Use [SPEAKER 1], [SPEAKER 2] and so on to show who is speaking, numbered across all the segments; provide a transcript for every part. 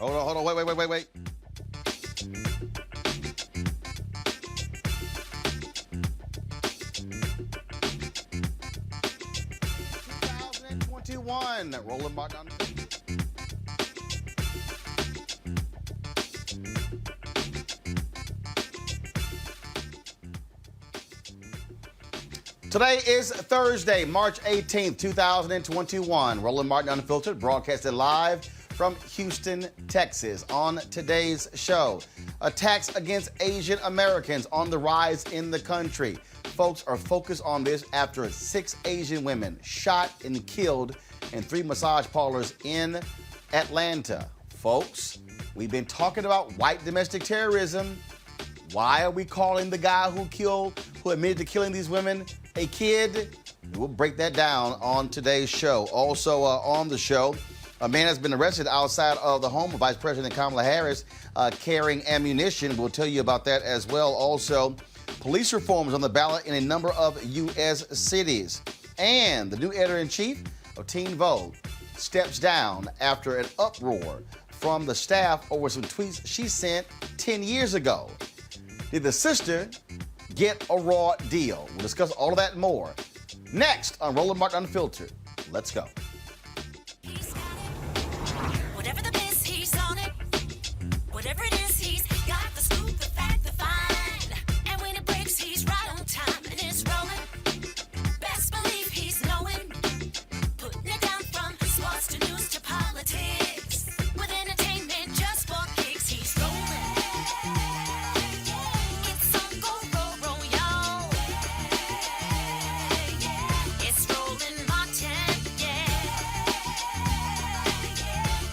[SPEAKER 1] Hold on, wait. 2021. Roland Martin. Today is Thursday, March 18th, 2021. Roland Martin Unfiltered, broadcasted live from Houston, Texas. On today's show, attacks against Asian Americans on the rise in the country. Folks are focused on this after 6 Asian women shot and killed in 3 massage parlors in Atlanta. Folks, we've been talking about white domestic terrorism. Why are we calling the guy who admitted to killing these women a kid? We'll break that down on today's show. Also on the show, a man has been arrested outside of the home of Vice President Kamala Harris carrying ammunition. We'll tell you about that as well. Also, police reforms on the ballot in a number of U.S. cities. And the new editor-in-chief of Teen Vogue steps down after an uproar from the staff over some tweets she sent 10 years ago. Did the sister get a raw deal? We'll discuss all of that and more next on Roland Martin Unfiltered. Let's go.
[SPEAKER 2] Whatever the biz, he's on it. Whatever it is, he's got the scoop, the fact, the find. And when it breaks, he's right on time and it's rolling. Best believe he's knowing. Putting it down from sports to news to politics. With entertainment just for kicks, he's rolling. It's on go, roll, y'all. It's Roland Martin,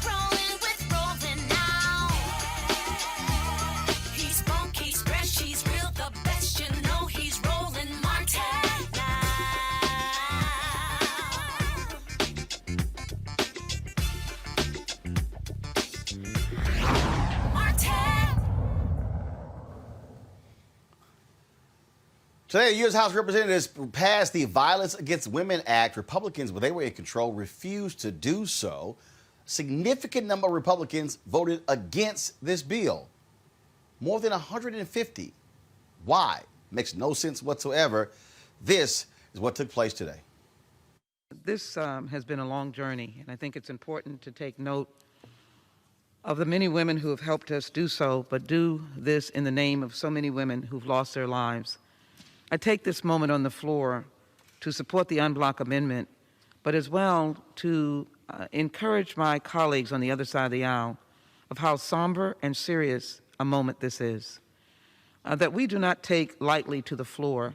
[SPEAKER 2] rolling with Roland now. He's funky, he's fresh, he's real, the best, you know he's Roland Martin now. Martin.
[SPEAKER 1] Today, the U.S. House of Representatives passed the Violence Against Women Act. Republicans, when they were in control, refused to do so. A significant number of Republicans voted against this bill. More than 150. Why? Makes no sense whatsoever. This is what took place today.
[SPEAKER 3] This has been a long journey, and I think it's important to take note of the many women who have helped us do so, but do this in the name of so many women who've lost their lives. I take this moment on the floor to support the unblock amendment, but as well to encourage my colleagues on the other side of the aisle of how somber and serious a moment this is. That we do not take lightly to the floor,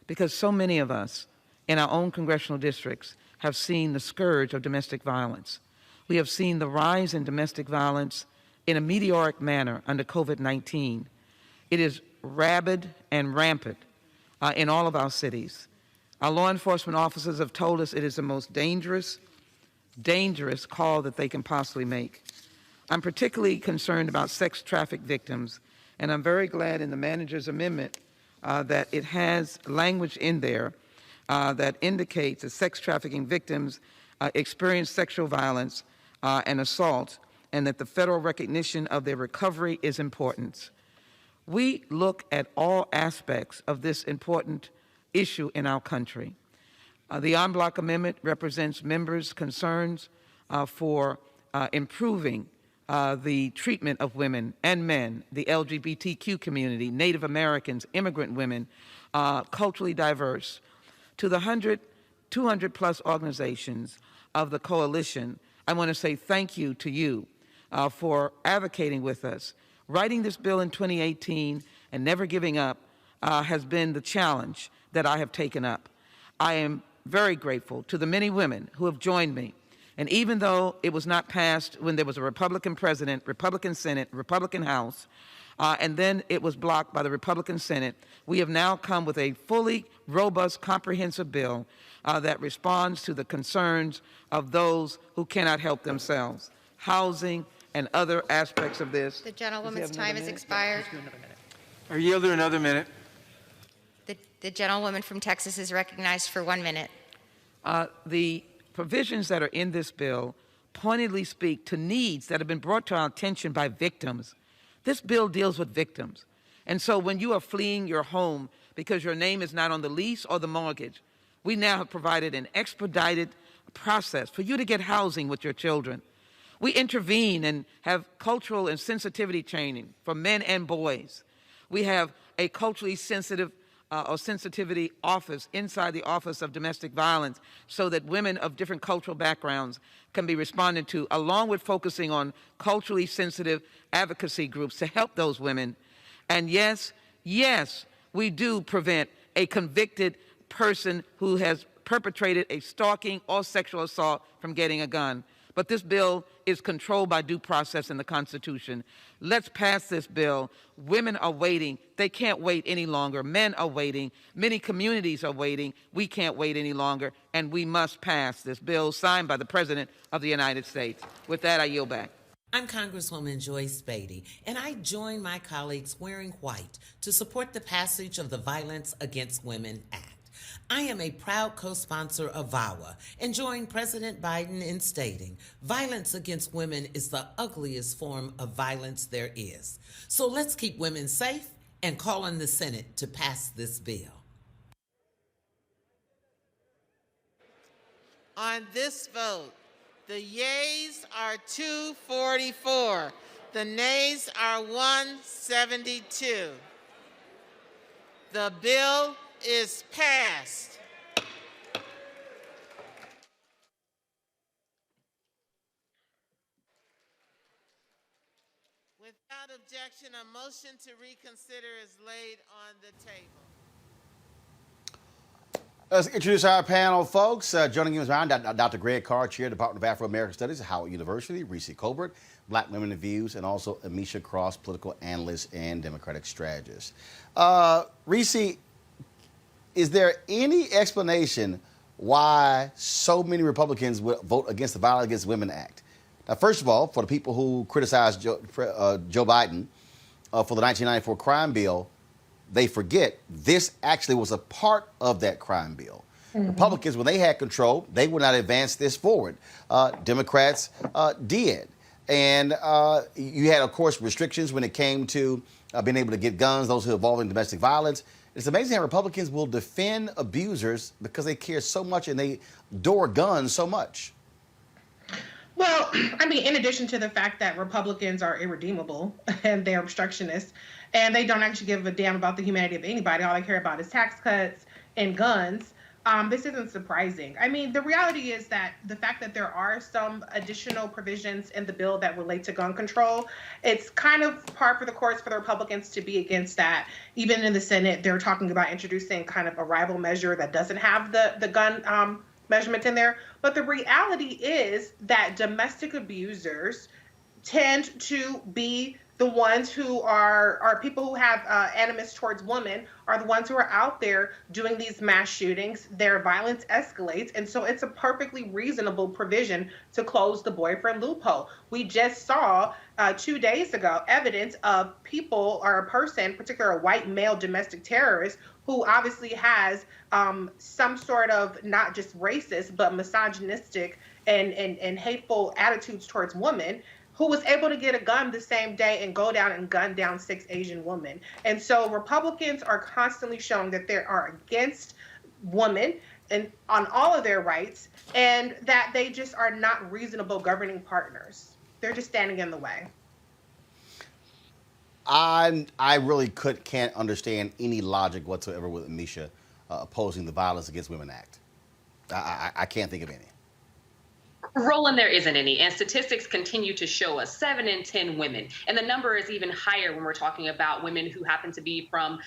[SPEAKER 3] because so many of us in our own congressional districts have seen the scourge of domestic violence. We have seen the rise in domestic violence in a meteoric manner under COVID-19. It is rabid and rampant in all of our cities. Our law enforcement officers have told us it is the most dangerous call that they can possibly make. I'm particularly concerned about sex trafficked victims, and I'm very glad in the manager's amendment that it has language in there that indicates that sex trafficking victims experience sexual violence and assault, and that the federal recognition of their recovery is important. We look at all aspects of this important issue in our country. The en bloc amendment represents members' concerns for improving the treatment of women and men, the LGBTQ community, Native Americans, immigrant women, culturally diverse. To the 200 plus organizations of the coalition, I want to say thank you to you for advocating with us. Writing this bill in 2018 and never giving up has been the challenge that I have taken up. I am very grateful to the many women who have joined me. And even though it was not passed when there was a Republican president, Republican Senate, Republican House, and then it was blocked by the Republican Senate, we have now come with a fully robust, comprehensive bill that responds to the concerns of those who cannot help themselves. Housing and other aspects of this.
[SPEAKER 4] The gentlewoman's time has expired.
[SPEAKER 5] I yield to another minute.
[SPEAKER 4] The gentlewoman from Texas is recognized for 1 minute.
[SPEAKER 3] The provisions that are in this bill pointedly speak to needs that have been brought to our attention by victims. This bill deals with victims. And so when you are fleeing your home because your name is not on the lease or the mortgage, we now have provided an expedited process for you to get housing with your children. We intervene and have cultural and sensitivity training for men and boys. We have a culturally sensitive or sensitivity office inside the Office of Domestic Violence so that women of different cultural backgrounds can be responded to, along with focusing on culturally sensitive advocacy groups to help those women. And yes, we do prevent a convicted person who has perpetrated a stalking or sexual assault from getting a gun. But this bill is controlled by due process in the Constitution. Let's pass this bill. Women are waiting. They can't wait any longer. Men are waiting. Many communities are waiting. We can't wait any longer, and we must pass this bill signed by the President of the United States. With that, I yield back.
[SPEAKER 6] I'm Congresswoman Joyce Beatty, and I join my colleagues wearing white to support the passage of the Violence Against Women Act. I am a proud co-sponsor of VAWA and join President Biden in stating violence against women is the ugliest form of violence there is. So let's keep women safe and call on the Senate to pass this bill.
[SPEAKER 7] On this vote, the yeas are 244. The nays are 172. The bill is passed. Without objection, a motion to reconsider is laid on the table.
[SPEAKER 1] Let's introduce our panel, folks. Joining us now, Dr. Greg Carr, Chair, Department of Afro-American Studies at Howard University, Reese Colbert, Black Women in Views, and also Amisha Cross, political analyst and Democratic strategist. Reese, is there any explanation why so many Republicans would vote against the Violence Against Women Act? Now, first of all, for the people who criticized Joe Biden for the 1994 crime bill, they forget this actually was a part of that crime bill. Mm-hmm. Republicans, when they had control, they would not advance this forward. Democrats did. And you had, of course, restrictions when it came to being able to get guns, those who are involved in domestic violence. It's amazing how Republicans will defend abusers because they care so much and they adore guns so much.
[SPEAKER 8] Well, I mean, in addition to the fact that Republicans are irredeemable and they're obstructionists and they don't actually give a damn about the humanity of anybody, all they care about is tax cuts and guns, this isn't surprising. I mean, the reality is that the fact that there are some additional provisions in the bill that relate to gun control, it's kind of par for the course for the Republicans to be against that. Even in the Senate, they're talking about introducing kind of a rival measure that doesn't have the gun measurement in there. But the reality is that domestic abusers tend to be the ones who are people who have animus towards women are the ones who are out there doing these mass shootings. Their violence escalates. And so it's a perfectly reasonable provision to close the boyfriend loophole. We just saw 2 days ago evidence of people or a person, particularly a white male domestic terrorist, who obviously has some sort of not just racist, but misogynistic and hateful attitudes towards women, who was able to get a gun the same day and go down and gun down 6 Asian women. And so Republicans are constantly showing that they are against women and on all of their rights, and that they just are not reasonable governing partners. They're just standing in the way.
[SPEAKER 1] I really can't understand any logic whatsoever with Amisha opposing the Violence Against Women Act. I can't think of any.
[SPEAKER 9] Roland, there isn't any. And statistics continue to show us 7 in 10 women. And the number is even higher when we're talking about women who happen to be from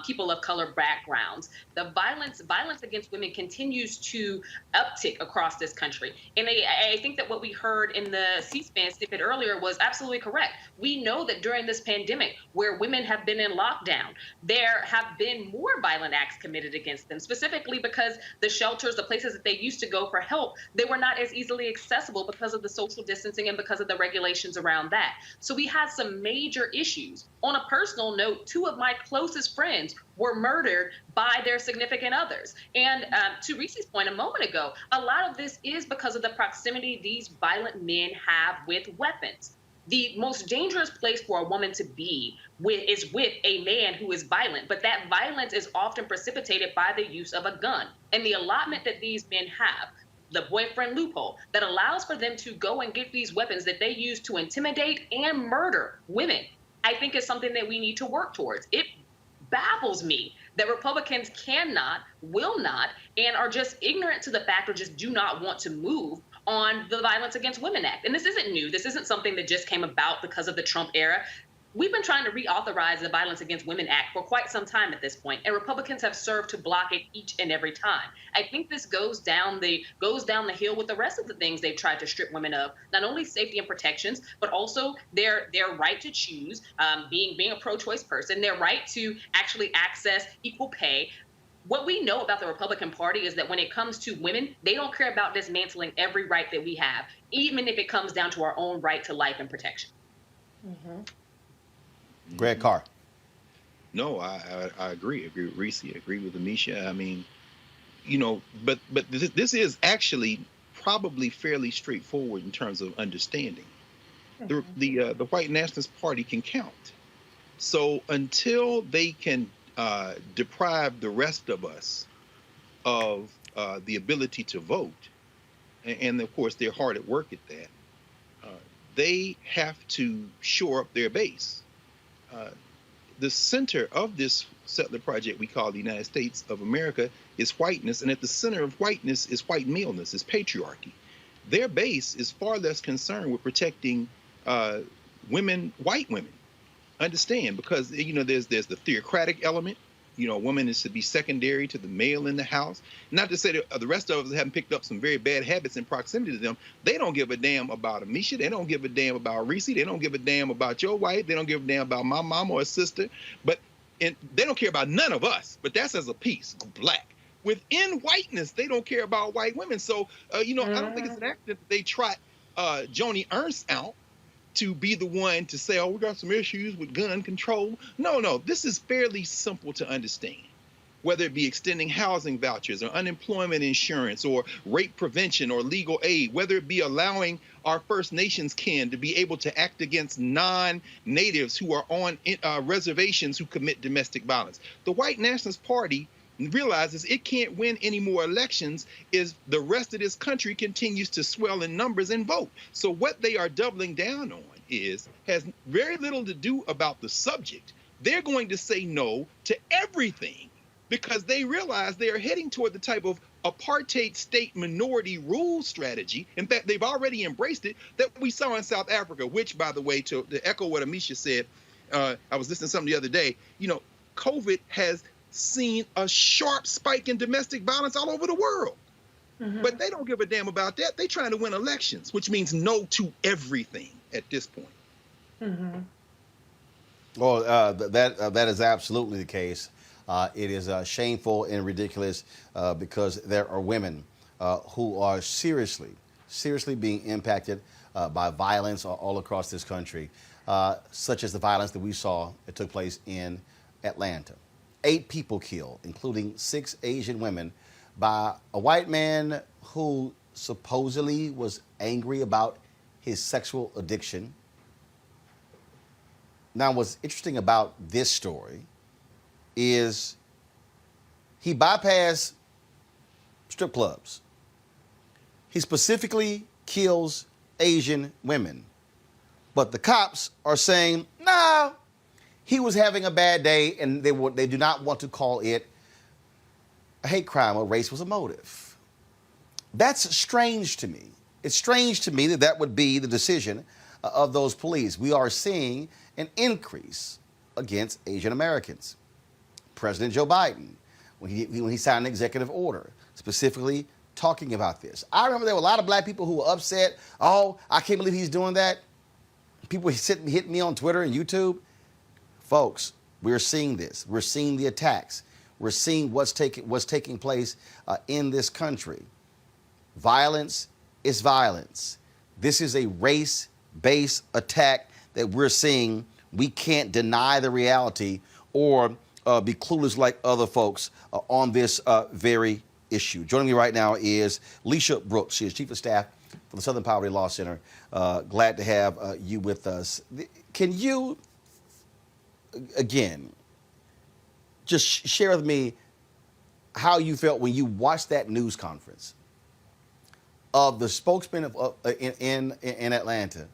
[SPEAKER 9] people of color backgrounds. The violence against women continues to uptick across this country. And I think that what we heard in the C-SPAN snippet earlier was absolutely correct. We know that during this pandemic, where women have been in lockdown, there have been more violent acts committed against them, specifically because the shelters, the places that they used to go for help, they were not as easily accessible because of the social distancing and because of the regulations around that. So we had some major issues. On a personal note, 2 of my closest friends were murdered by their significant others. And to Reese's point a moment ago, a lot of this is because of the proximity these violent men have with weapons. The most dangerous place for a woman to be is with a man who is violent, but that violence is often precipitated by the use of a gun. And the allotment that these men have, the boyfriend loophole, that allows for them to go and get these weapons that they use to intimidate and murder women, I think is something that we need to work towards. It baffles me that Republicans cannot, will not, and are just ignorant to the fact or just do not want to move on the Violence Against Women Act. And this isn't new. This isn't something that just came about because of the Trump era. We've been trying to reauthorize the Violence Against Women Act for quite some time at this point, and Republicans have served to block it each and every time. I think this goes down the hill with the rest of the things they've tried to strip women of, not only safety and protections, but also their right to choose, being a pro-choice person, their right to actually access equal pay. What we know about the Republican Party is that when it comes to women, they don't care about dismantling every right that we have, even if it comes down to our own right to life and protection.
[SPEAKER 8] Mm-hmm.
[SPEAKER 1] Greg Carr.
[SPEAKER 10] No, I agree. I agree with Reese. I agree with Amisha. I mean, but this is actually probably fairly straightforward in terms of understanding. The white nationalist party can count. So until they can deprive the rest of us of the ability to vote, and of course they're hard at work at that, they have to shore up their base. The center of this settler project we call the United States of America is whiteness, and at the center of whiteness is white maleness, is patriarchy. Their base is far less concerned with protecting women, white women. Understand, because there's the theocratic element. A woman is to be secondary to the male in the house. Not to say that the rest of us haven't picked up some very bad habits in proximity to them. They don't give a damn about Amisha. They don't give a damn about Reese. They don't give a damn about your wife. They don't give a damn about my mom or a sister. And they don't care about none of us. But that's as a piece, black. Within whiteness, they don't care about white women. So, I don't think it's an accident that they trot Joni Ernst out to be the one to say, oh, we got some issues with gun control. No, this is fairly simple to understand. Whether it be extending housing vouchers or unemployment insurance or rape prevention or legal aid, whether it be allowing our First Nations kin to be able to act against non-natives who are on reservations who commit domestic violence. The White Nationalist Party realizes it can't win any more elections if the rest of this country continues to swell in numbers and vote. So what they are doubling down on has very little to do about the subject. They're going to say no to everything because they realize they are heading toward the type of apartheid state minority rule strategy. In fact, they've already embraced it that we saw in South Africa, which, by the way, to echo what Amisha said, I was listening to something the other day, COVID has seen a sharp spike in domestic violence all over the world. Mm-hmm. But they don't give a damn about that. They're trying to win elections, which means no to everything at this point.
[SPEAKER 8] Mm-hmm.
[SPEAKER 1] Well, that is absolutely the case. It is shameful and ridiculous because there are women who are seriously being impacted by violence all across this country, such as the violence that we saw that took place in Atlanta. 8 people killed, including 6 Asian women, by a white man who supposedly was angry about his sexual addiction. Now, what's interesting about this story is he bypassed strip clubs. He specifically kills Asian women. But the cops are saying, nah, he was having a bad day, and they do not want to call it a hate crime or race was a motive. That's strange to me. It's strange to me that would be the decision of those police. We are seeing an increase against Asian Americans. President Joe Biden, when he signed an executive order specifically talking about this. I remember there were a lot of black people who were upset. Oh, I can't believe he's doing that. People hit me on Twitter and YouTube. Folks, we're seeing this. We're seeing the attacks. We're seeing what's taking place in this country. Violence is violence. This is a race-based attack that we're seeing. We can't deny the reality or be clueless like other folks on this very issue. Joining me right now is Leisha Brooks. She is Chief of Staff for the Southern Poverty Law Center. Glad to have you with us. Can you, again, just share with me how you felt when you watched that news conference of the spokesman in Atlanta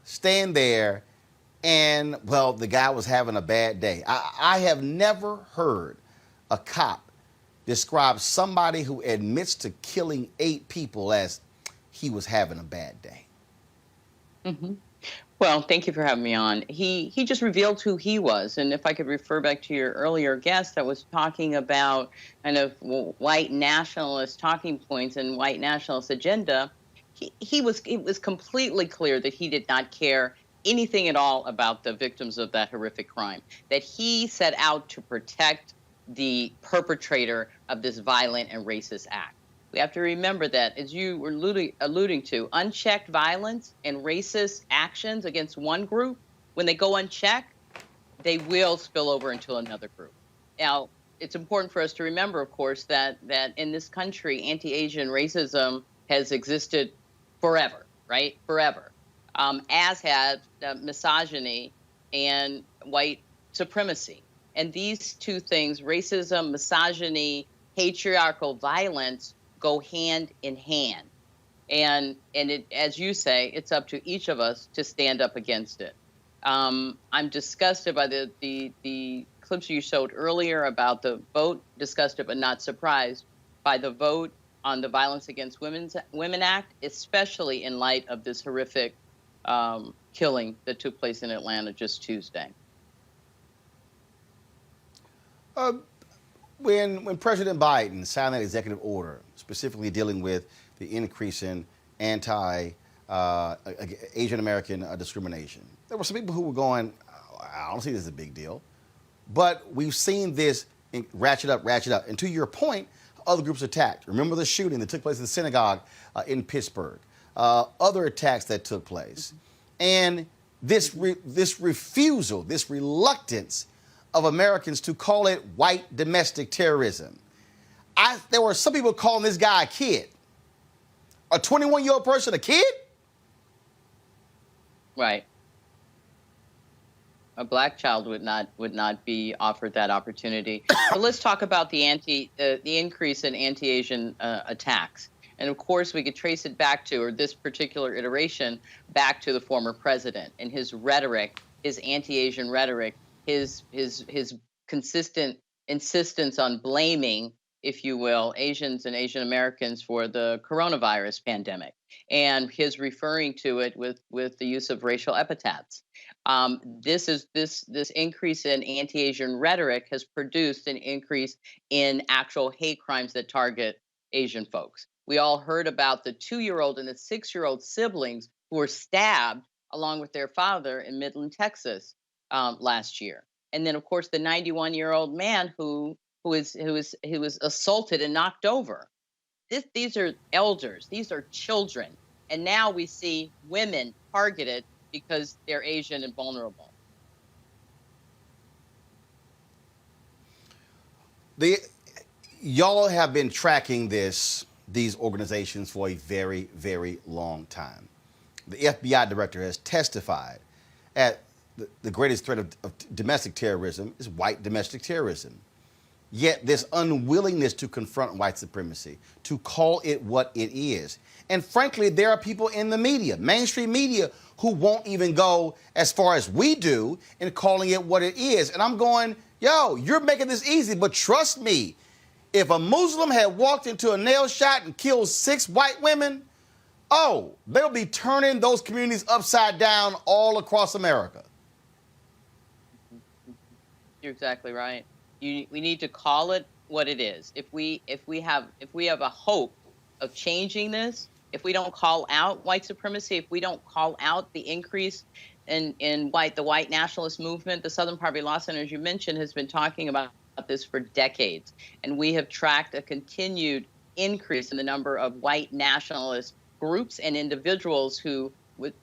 [SPEAKER 1] stand there and, well, the guy was having a bad day. I have never heard a cop describe somebody who admits to killing 8 people as he was having a bad day.
[SPEAKER 11] Mm-hmm. Well, thank you for having me on. He just revealed who he was. And if I could refer back to your earlier guest that was talking about kind of white nationalist talking points and white nationalist agenda, it was completely clear that he did not care anything at all about the victims of that horrific crime, that he set out to protect the perpetrator of this violent and racist act. We have to remember that, as you were alluding to, unchecked violence and racist actions against one group, when they go unchecked, they will spill over into another group. Now, it's important for us to remember, of course, that in this country, anti-Asian racism has existed forever, right? Forever, as has misogyny and white supremacy. And these two things, racism, misogyny, patriarchal violence, go hand in hand. And it, as you say, it's up to each of us to stand up against it. I'm disgusted by the clips you showed earlier about the vote, disgusted but not surprised by the vote on the Violence Against Women Act, especially in light of this horrific killing that took place in Atlanta just Tuesday.
[SPEAKER 1] When President Biden signed that executive order, specifically dealing with the increase in anti-Asian American discrimination, there were some people who were going, I don't see this as a big deal. But we've seen this ratchet up. And to your point, other groups attacked. Remember the shooting that took place in the synagogue in Pittsburgh, other attacks that took place. And this refusal, this reluctance of Americans to call it white domestic terrorism. There were some people calling this guy a kid. A 21-year-old person a kid?
[SPEAKER 11] Right. A black child would not be offered that opportunity. But let's talk about the increase in anti-Asian attacks. And of course, we could trace it back to, or this particular iteration, back to the former president and his rhetoric, his anti-Asian rhetoric, his consistent insistence on blaming, if you will, Asians and Asian Americans for the coronavirus pandemic, and his referring to it with the use of racial epithets. This increase in anti-Asian rhetoric has produced an increase in actual hate crimes that target Asian folks. We all heard about the 2-year-old and the 6-year-old siblings who were stabbed along with their father in Midland, Texas, last year. And then, of course, the 91-year-old man who was assaulted and knocked over. These are elders. These are children. And now we see women targeted because they're Asian and vulnerable.
[SPEAKER 1] Y'all have been tracking these organizations for a very, very long time. The FBI director has testified at the greatest threat of domestic terrorism is white domestic terrorism. Yet this unwillingness to confront white supremacy, to call it what it is. And frankly, there are people in the media, mainstream media, who won't even go as far as we do in calling it what it is. And I'm going, yo, you're making this easy, but trust me, if a Muslim had walked into a nail shot and killed 6 white women, they'll be turning those communities upside down all across America.
[SPEAKER 11] You're exactly right. We need to call it what it is. If we have a hope of changing this, if we don't call out white supremacy, if we don't call out the increase in the white nationalist movement, the Southern Poverty Law Center, as you mentioned, has been talking about this for decades, and we have tracked a continued increase in the number of white nationalist groups and individuals who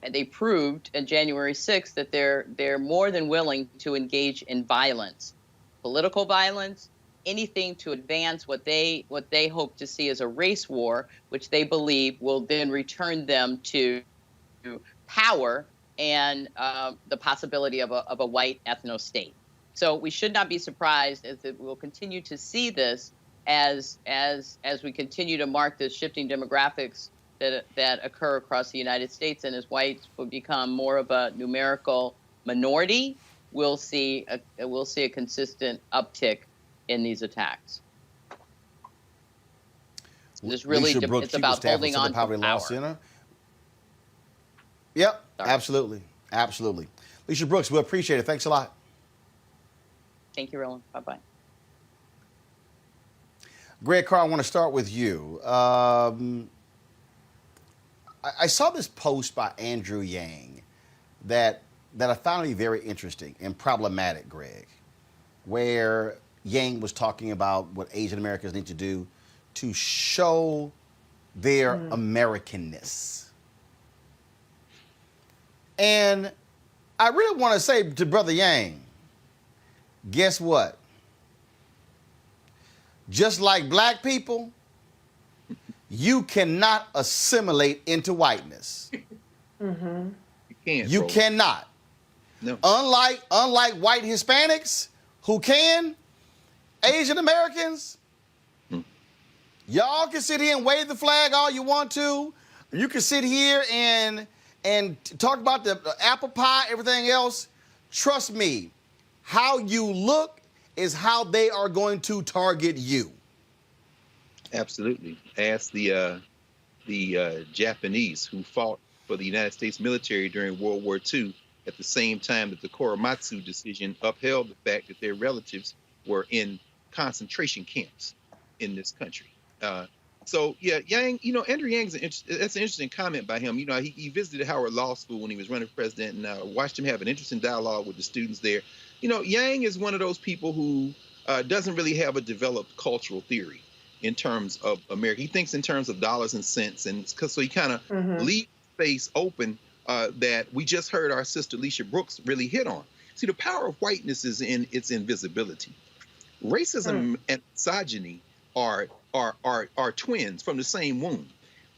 [SPEAKER 11] they proved on January 6th that they're more than willing to engage in violence, political violence, anything to advance what they hope to see as a race war, which they believe will then return them to power and the possibility of a white ethno state. So we should not be surprised as that we'll continue to see this as we continue to mark the shifting demographics that occur across the United States, and as whites will become more of a numerical minority, we'll see a consistent uptick in these attacks. It's really
[SPEAKER 1] Brooks,
[SPEAKER 11] it's about holding on to
[SPEAKER 1] Poverty Law
[SPEAKER 11] power.
[SPEAKER 1] Center. Yep,
[SPEAKER 11] Sorry.
[SPEAKER 1] absolutely. Alicia Brooks, we appreciate it. Thanks a lot.
[SPEAKER 11] Thank you, Roland. Bye-bye.
[SPEAKER 1] Greg Carr, I want to start with you. I saw this post by Andrew Yang that I found to be very interesting and problematic, Greg, where Yang was talking about what Asian Americans need to do to show their Americanness. And I really want to say to Brother Yang, guess what? Just like black people, you cannot assimilate into whiteness.
[SPEAKER 10] You can't.
[SPEAKER 1] You
[SPEAKER 10] Roland.
[SPEAKER 1] cannot.
[SPEAKER 10] No.
[SPEAKER 1] Unlike white Hispanics who can, Asian Americans, y'all can sit here and wave the flag all you want to. You can sit here and talk about the apple pie, everything else. Trust me, how you look is how they are going to target you.
[SPEAKER 10] Absolutely. Ask the Japanese who fought for the United States military during World War II at the same time that the Korematsu decision upheld the fact that their relatives were in concentration camps in this country. So yeah, Yang, Andrew Yang's that's an interesting comment by him. He visited Howard Law School when he was running for president, and watched him have an interesting dialogue with the students there. Yang is one of those people who doesn't really have a developed cultural theory in terms of America. He thinks in terms of dollars and cents, and so he kind of leaves space open that we just heard our sister Alicia Brooks really hit on. See, the power of whiteness is in its invisibility. Racism and misogyny are twins from the same womb.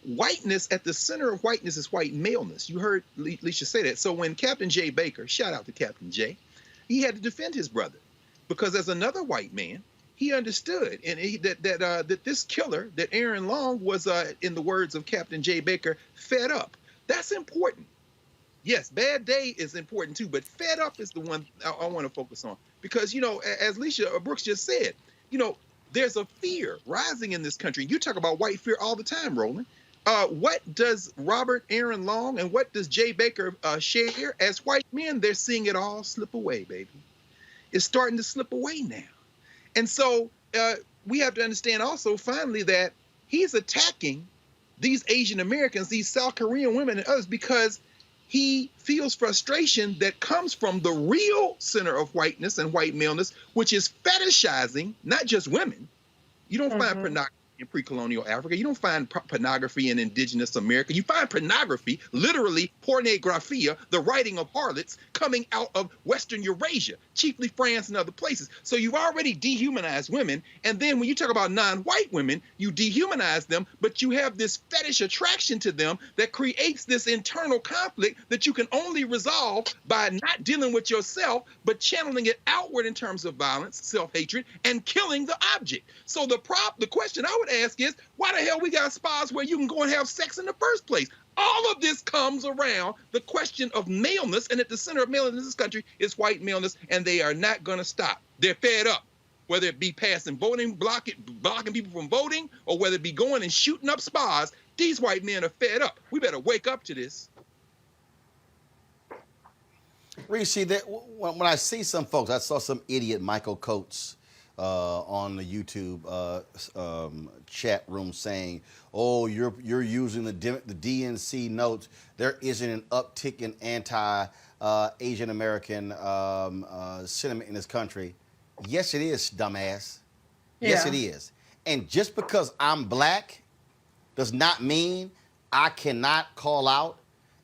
[SPEAKER 10] Whiteness, at the center of whiteness is white maleness. You heard Alicia say that. So when Captain J. Baker, shout out to Captain J, he had to defend his brother because as another white man, he understood that this killer, that Aaron Long was, in the words of Captain J. Baker, fed up. That's important. Yes, bad day is important too, but fed up is the one I want to focus on because, as Alicia Brooks just said, there's a fear rising in this country. You talk about white fear all the time, Roland. What does Robert Aaron Long and what does Jay Baker share? As white men, they're seeing it all slip away, baby. It's starting to slip away now. And so we have to understand also, finally, that he's attacking these Asian Americans, these South Korean women and others, because he feels frustration that comes from the real center of whiteness and white maleness, which is fetishizing not just women. You don't find pornography in pre-colonial Africa. You don't find pornography in indigenous America. You find pornography, literally pornographia, the writing of harlots, coming out of Western Eurasia, chiefly France and other places. So you've already dehumanized women. And then when you talk about non-white women, you dehumanize them, but you have this fetish attraction to them that creates this internal conflict that you can only resolve by not dealing with yourself, but channeling it outward in terms of violence, self-hatred, and killing the object. So the question I would ask is, why the hell we got spas where you can go and have sex in the first place? All of this comes around the question of maleness, and at the center of maleness in this country is white maleness, and they are not going to stop. They're fed up, whether it be passing voting, blocking people from voting, or whether it be going and shooting up spas. These white men are fed up. We better wake up to this.
[SPEAKER 1] Reese, that when I see some folks, I saw some idiot Michael Coates on the YouTube chat room saying, "Oh, you're using the DNC notes. There isn't an uptick in anti-Asian American sentiment in this country." Yes, it is, dumbass. Yes, it is. And just because I'm black does not mean I cannot call out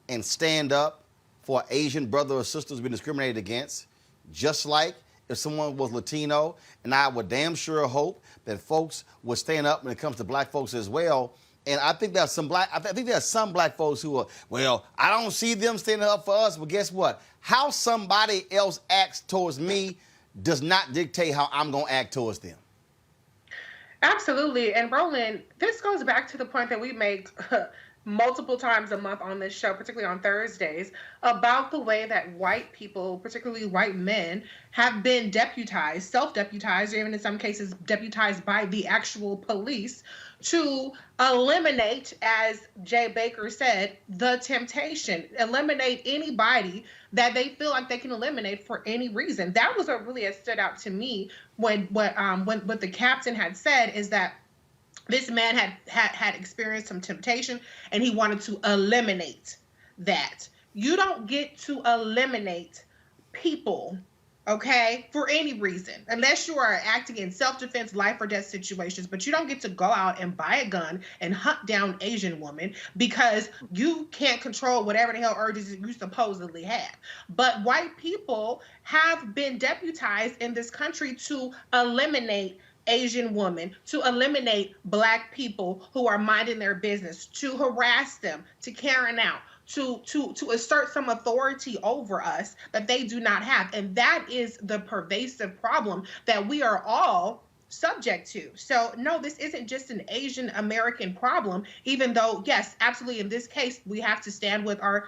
[SPEAKER 1] and stand up for an Asian brother or sister who's been discriminated against, just like if someone was Latino, and I would damn sure hope that folks would stand up when it comes to black folks as well. And I think there's some I think there are some black folks who are, well, I don't see them standing up for us, but guess what? How somebody else acts towards me does not dictate how I'm going to act towards them.
[SPEAKER 8] Absolutely. And Roland, this goes back to the point that we make multiple times a month on this show, particularly on Thursdays, about the way that white people, particularly white men, have been deputized, self-deputized, or even in some cases deputized by the actual police to eliminate, as Jay Baker said, the temptation, eliminate anybody that they feel like they can eliminate for any reason. That was what really had stood out to me when what the captain had said, is that this man had experienced some temptation and he wanted to eliminate that. You don't get to eliminate people, okay, for any reason, unless you are acting in self-defense, life or death situations. But you don't get to go out and buy a gun and hunt down Asian women because you can't control whatever the hell urges you supposedly have. But white people have been deputized in this country to eliminate Asian women, to eliminate black people who are minding their business, to harass them, to carry out, to assert some authority over us that they do not have. And that is the pervasive problem that we are all subject to. So no, this isn't just an Asian American problem, even though, yes, absolutely, in this case, we have to stand with our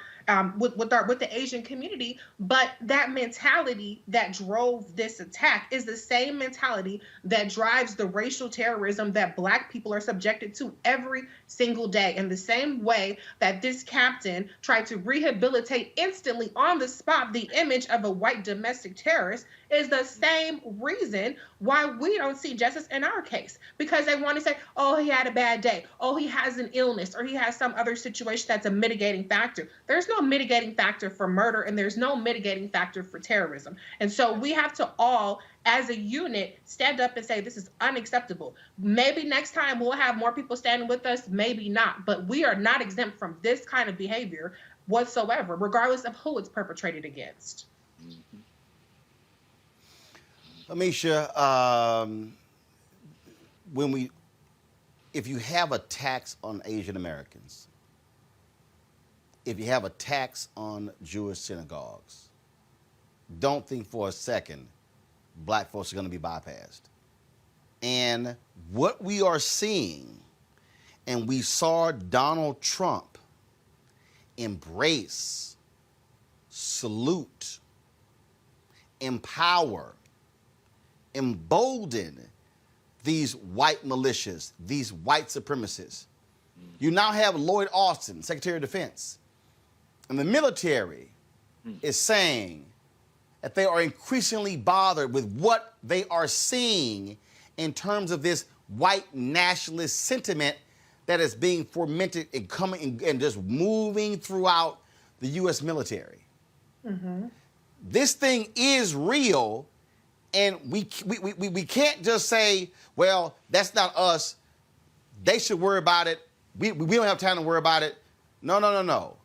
[SPEAKER 8] with the Asian community. But that mentality that drove this attack is the same mentality that drives the racial terrorism that black people are subjected to every single day. In the same way that this captain tried to rehabilitate instantly on the spot the image of a white domestic terrorist is the same reason why we don't see justice in our case, because they want to say, oh, he had a bad day, oh, he has an illness, or he has some other situation that's a mitigating factor. There's no mitigating factor for murder, and there's no mitigating factor for terrorism. And so we have to all, as a unit, stand up and say, this is unacceptable. Maybe next time we'll have more people standing with us, maybe not, but we are not exempt from this kind of behavior whatsoever, regardless of who it's perpetrated against.
[SPEAKER 1] Amisha, if you have a tax on Asian Americans, if you have a tax on Jewish synagogues, don't think for a second black folks are going to be bypassed. And what we are seeing, and we saw Donald Trump embrace, salute, empower, embolden these white militias, these white supremacists. You now have Lloyd Austin, Secretary of Defense, and the military is saying that they are increasingly bothered with what they are seeing in terms of this white nationalist sentiment that is being fomented and coming and just moving throughout the U.S. military. Mm-hmm. This thing is real. And we can't just say, well, that's not us. They should worry about it. We don't have time to worry about it. No.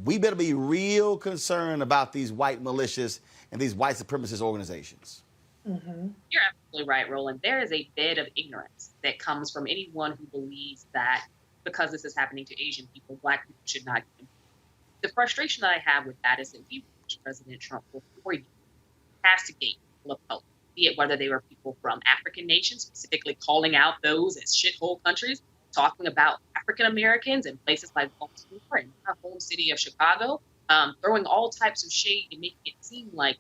[SPEAKER 1] We better be real concerned about these white militias and these white supremacist organizations.
[SPEAKER 9] Mm-hmm. You're absolutely right, Roland. There is a bed of ignorance that comes from anyone who believes that because this is happening to Asian people, black people should not get. The frustration that I have with that is that we watched President Trump for 4 years castigate of color, be it whether they were people from African nations, specifically calling out those as shithole countries, talking about African Americans in places like Baltimore and our home city of Chicago, throwing all types of shade and making it seem like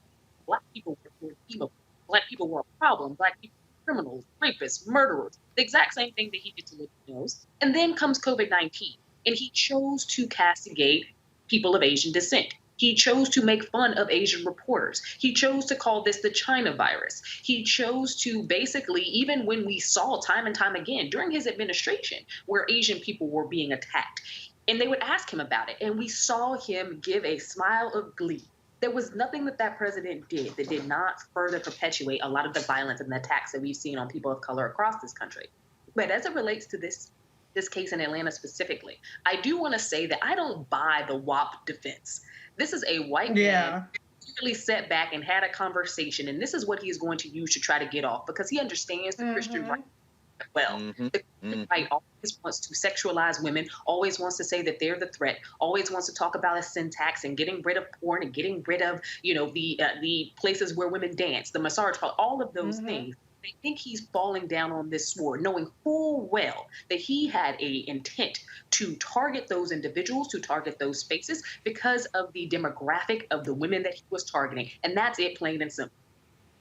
[SPEAKER 9] black people were evil, black people were a problem, black people were criminals, rapists, murderers, the exact same thing that he did to Latinos. And then comes COVID-19, and he chose to castigate people of Asian descent. He chose to make fun of Asian reporters. He chose to call this the China virus. He chose to basically, even when we saw time and time again during his administration where Asian people were being attacked, and they would ask him about it, and we saw him give a smile of glee. There was nothing that president did that did not further perpetuate a lot of the violence and the attacks that we've seen on people of color across this country. But as it relates to this this case in Atlanta specifically, I do want to say that I don't buy the WAP defense. This is a white man really sat back and had a conversation, and this is what he's going to use to try to get off, because he understands the Christian right well. The Christian right always wants to sexualize women, always wants to say that they're the threat, always wants to talk about a syntax and getting rid of porn and getting rid of, the places where women dance, the massage parlor, all of those things. I think he's falling down on this sword, knowing full well that he had a intent to target those individuals, to target those spaces, because of the demographic of the women that he was targeting. And that's it, plain and simple.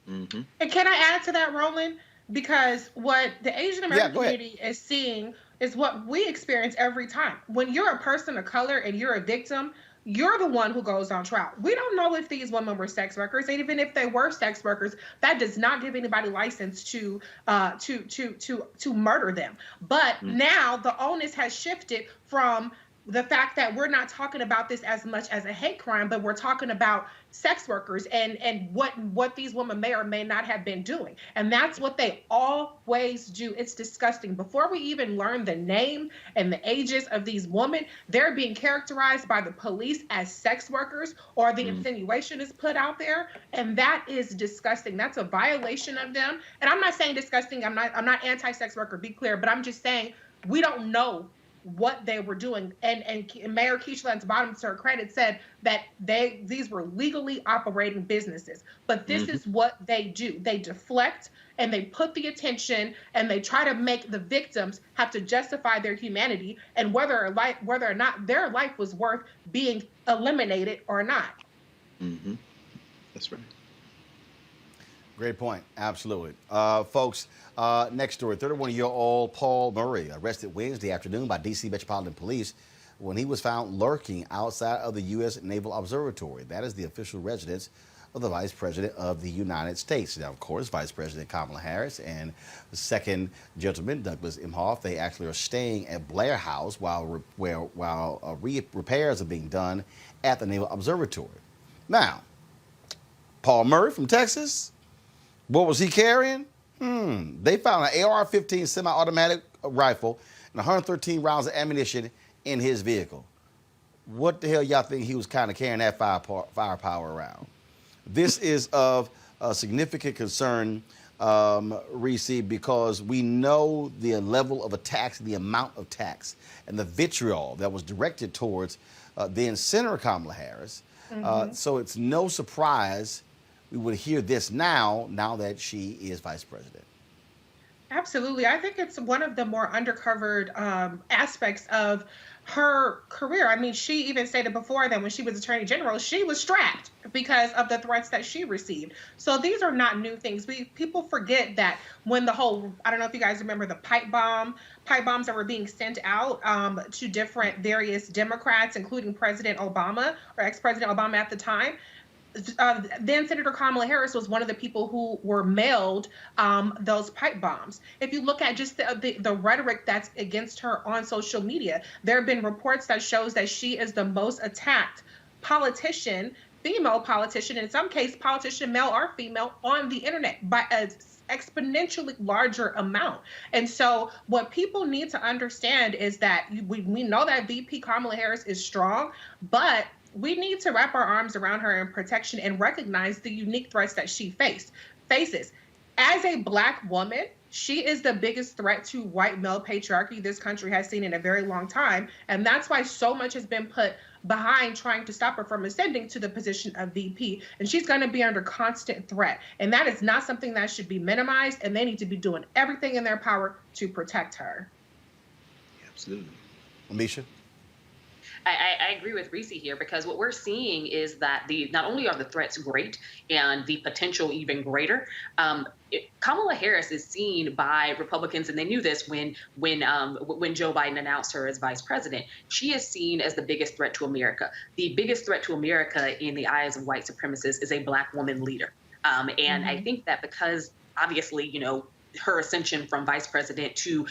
[SPEAKER 8] And can I add to that, Roland? Because what the Asian American community is seeing is what we experience every time. When you're a person of color and you're a victim, you're the one who goes on trial. We don't know if these women were sex workers, and even if they were sex workers, that does not give anybody license to murder them. But now the onus has shifted from the fact that we're not talking about this as much as a hate crime, but we're talking about sex workers and what these women may or may not have been doing. And that's what they always do. It's disgusting. Before we even learn the name and the ages of these women, they're being characterized by the police as sex workers, or the insinuation is put out there. And that is disgusting. That's a violation of them. And I'm not saying disgusting. I'm not anti-sex worker, be clear, but I'm just saying we don't know what they were doing. And Mayor Keishlan's, bottom to her credit, said that these were legally operating businesses. But this is what they do. They deflect and they put the attention and they try to make the victims have to justify their humanity and whether or not their life was worth being eliminated or not.
[SPEAKER 10] That's right.
[SPEAKER 1] Great point. Absolutely. Folks, next story. 31-year-old Paul Murray arrested Wednesday afternoon by D.C. Metropolitan Police when he was found lurking outside of the U.S. Naval Observatory. That is the official residence of the Vice President of the United States. Now, of course, Vice President Kamala Harris and the second gentleman, Douglas Emhoff, they actually are staying at Blair House while repairs are being done at the Naval Observatory. Now, Paul Murray from Texas, what was he carrying? They found an AR-15 semi-automatic rifle and 113 rounds of ammunition in his vehicle. What the hell y'all think he was kind of carrying that firepower around? This is of significant concern, Reese, because we know the level of attacks, the amount of attacks, and the vitriol that was directed towards then Senator Kamala Harris. So it's no surprise we would hear this now that she is vice president.
[SPEAKER 8] Absolutely. I think it's one of the more undercovered aspects of her career. I mean, she even stated before that when she was Attorney General, she was strapped because of the threats that she received. So these are not new things. People forget that when the whole, I don't know if you guys remember the pipe bombs that were being sent out to different various Democrats, including President Obama or ex-President Obama at the time. Then Senator Kamala Harris was one of the people who were mailed those pipe bombs. If you look at just the rhetoric that's against her on social media, there have been reports that shows that she is the most attacked politician, female politician, in some case politician, male or female, on the internet by an exponentially larger amount. And so what people need to understand is that we know that VP Kamala Harris is strong, but we need to wrap our arms around her in protection and recognize the unique threats that she faces. As a Black woman, she is the biggest threat to white male patriarchy this country has seen in a very long time. And that's why so much has been put behind trying to stop her from ascending to the position of VP. And she's going to be under constant threat. And that is not something that should be minimized. And they need to be doing everything in their power to protect her.
[SPEAKER 10] Absolutely.
[SPEAKER 1] Amisha?
[SPEAKER 9] I agree with Reese here, because what we're seeing is that not only are the threats great and the potential even greater, Kamala Harris is seen by Republicans, and they knew this when Joe Biden announced her as vice president. She is seen as the biggest threat to America. The biggest threat to America in the eyes of white supremacists is a Black woman leader. And I think that because obviously, her ascension from vice president to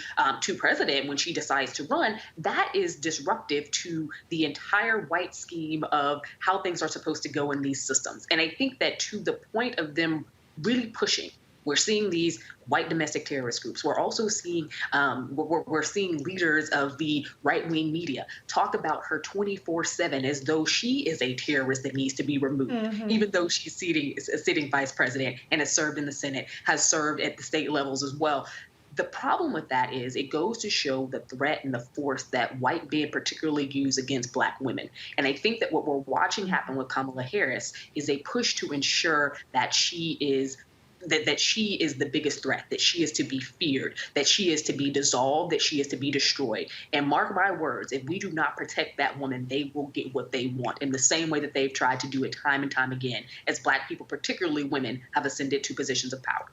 [SPEAKER 9] president when she decides to run, that is disruptive to the entire white scheme of how things are supposed to go in these systems. And I think that to the point of them really pushing We're seeing these white domestic terrorist groups. We're also seeing we're seeing leaders of the right-wing media talk about her 24/7 as though she is a terrorist that needs to be removed, even though she's a sitting vice president and has served in the Senate, has served at the state levels as well. The problem with that is it goes to show the threat and the force that white men particularly use against Black women. And I think that what we're watching happen with Kamala Harris is a push to ensure that she is the biggest threat, that she is to be feared, that she is to be dissolved, that she is to be destroyed. And mark my words, if we do not protect that woman, they will get what they want in the same way that they've tried to do it time and time again as Black people, particularly women, have ascended to positions of power.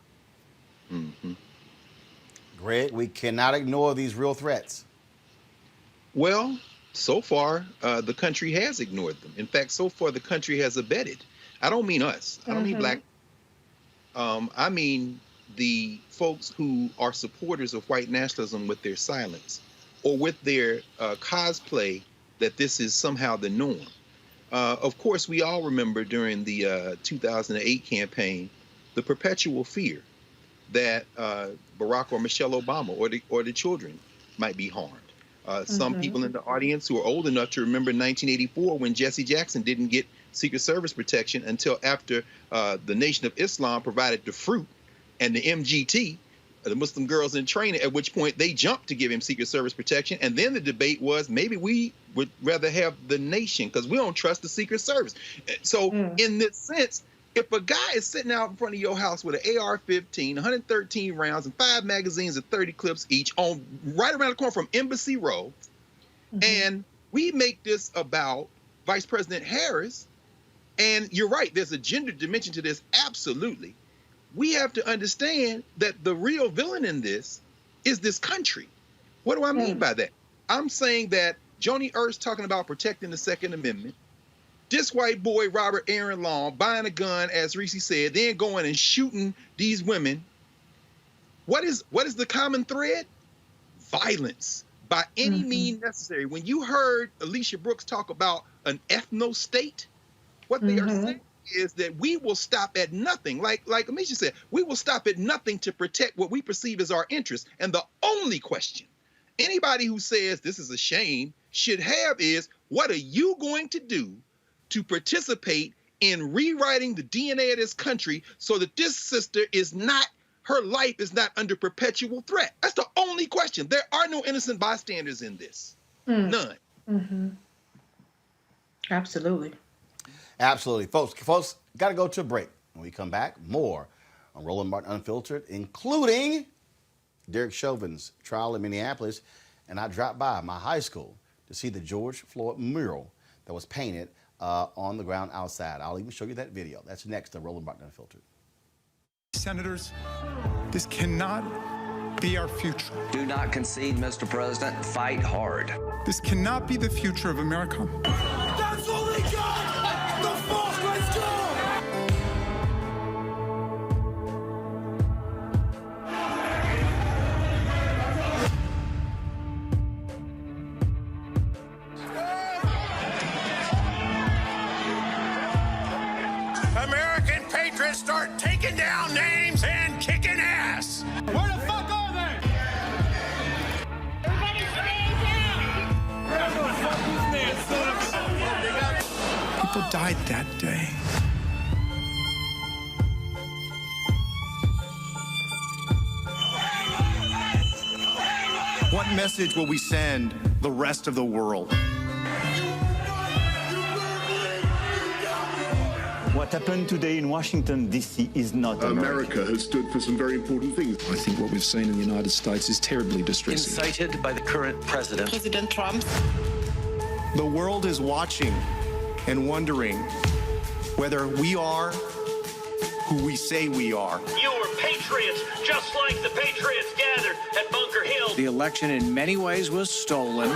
[SPEAKER 10] Mm-hmm.
[SPEAKER 1] Greg, we cannot ignore these real threats.
[SPEAKER 10] Well, so far, the country has ignored them. In fact, so far, the country has abetted. I don't mean us. I don't mean Black. I mean the folks who are supporters of white nationalism with their silence or with their cosplay that this is somehow the norm. Of course, we all remember during the 2008 campaign, the perpetual fear that Barack or Michelle Obama or the children might be harmed. Some people in the audience who are old enough to remember 1984 when Jesse Jackson didn't get Secret Service protection until after the Nation of Islam provided the fruit and the MGT, the Muslim Girls in Training, at which point they jumped to give him Secret Service protection. And then the debate was maybe we would rather have the nation because we don't trust the Secret Service. So in this sense, if a guy is sitting out in front of your house with an AR-15, 113 rounds, and 5 magazines of 30 clips each on right around the corner from Embassy Row, and we make this about Vice President Harris, and you're right, there's a gender dimension to this, absolutely. We have to understand that the real villain in this is this country. What do I mean by that? I'm saying that Joni Ernst talking about protecting the Second Amendment, this white boy, Robert Aaron Long, buying a gun, as Reese said, then going and shooting these women. What is the common thread? Violence by any means necessary. When you heard Alicia Brooks talk about an ethno-state, what they are saying is that we will stop at nothing. Like Amisha said, we will stop at nothing to protect what we perceive as our interests. And the only question anybody who says this is a shame should have is, what are you going to do to participate in rewriting the DNA of this country so that this sister is not, her life is not under perpetual threat? That's the only question. There are no innocent bystanders in this. None.
[SPEAKER 8] Absolutely.
[SPEAKER 1] Absolutely. Folks, got to go to a break. When we come back, more on Roland Martin Unfiltered, including Derek Chauvin's trial in Minneapolis. And I dropped by my high school to see the George Floyd mural that was painted on the ground outside. I'll even show you that video. That's next to Roland Martin Unfiltered.
[SPEAKER 12] Senators, this cannot be our future.
[SPEAKER 13] Do not concede, Mr. President. Fight hard.
[SPEAKER 12] This cannot be the future of America.
[SPEAKER 2] That's what we got! The Falklands War!
[SPEAKER 14] American patriots start taking down names and kicking ass. Where the fuck are they? Everybody stay down. Where the fuck is this?
[SPEAKER 12] People died that day. What message will we send the rest of the world?
[SPEAKER 15] What happened today in Washington, D.C. is not
[SPEAKER 16] America has stood for some very important things.
[SPEAKER 17] I think what we've seen in the United States is terribly distressing.
[SPEAKER 13] Incited by the current president.
[SPEAKER 18] President Trump.
[SPEAKER 12] The world is watching and wondering whether we are who we say we are.
[SPEAKER 14] You were patriots, just like the patriots gathered at Bunker Hill.
[SPEAKER 19] The election in many ways was stolen.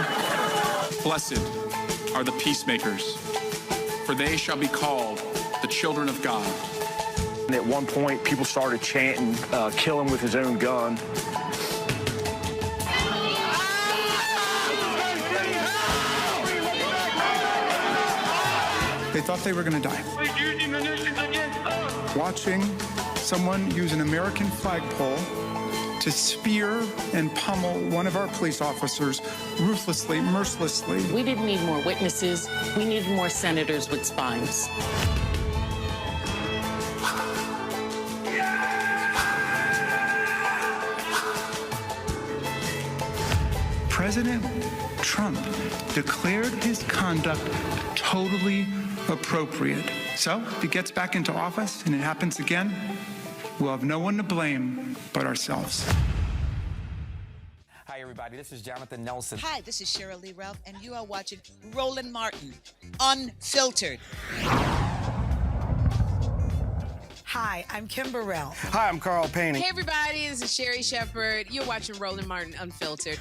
[SPEAKER 17] Blessed are the peacemakers, for they shall be called the children of God.
[SPEAKER 20] And at one point, people started chanting, kill him with his own gun.
[SPEAKER 12] They thought they were going to die. Watching
[SPEAKER 18] someone use an American flagpole to spear and pummel one of our police officers ruthlessly, mercilessly.
[SPEAKER 21] We didn't need more witnesses. We needed more senators with spines.
[SPEAKER 18] President Trump declared his conduct totally appropriate. So if he gets back into office and it happens again, we'll have no one to blame but ourselves.
[SPEAKER 22] Hi, everybody. This is Jonathan Nelson.
[SPEAKER 23] Hi, this is Cheryl Lee Ralph, and you are watching Roland Martin, Unfiltered.
[SPEAKER 24] Hi, I'm Kim Burrell.
[SPEAKER 22] Hi, I'm Carl Payne.
[SPEAKER 25] Hey, everybody. This is Sherry Shepard. You're watching Roland Martin Unfiltered.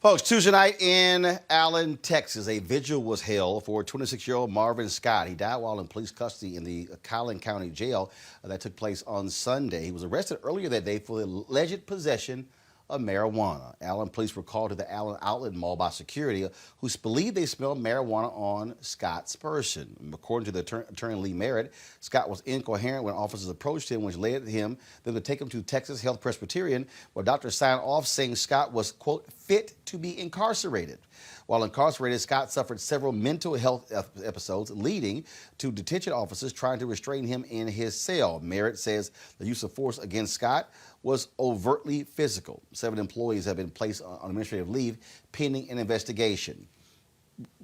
[SPEAKER 1] Folks, Tuesday night in Allen, Texas, a vigil was held for 26-year-old Marvin Scott. He died while in police custody in the Collin County Jail. That took place on Sunday. He was arrested earlier that day for the alleged possession of marijuana. Allen police were called to the Allen Outlet Mall by security who believed they smelled marijuana on Scott's person. According to the attorney Lee Merritt, Scott was incoherent when officers approached him, which led them to take him to Texas Health Presbyterian, where doctors signed off saying Scott was, quote, fit to be incarcerated. While incarcerated, Scott suffered several mental health episodes, leading to detention officers trying to restrain him in his cell. Merritt says the use of force against Scott was overtly physical. 7 employees have been placed on administrative leave pending an investigation.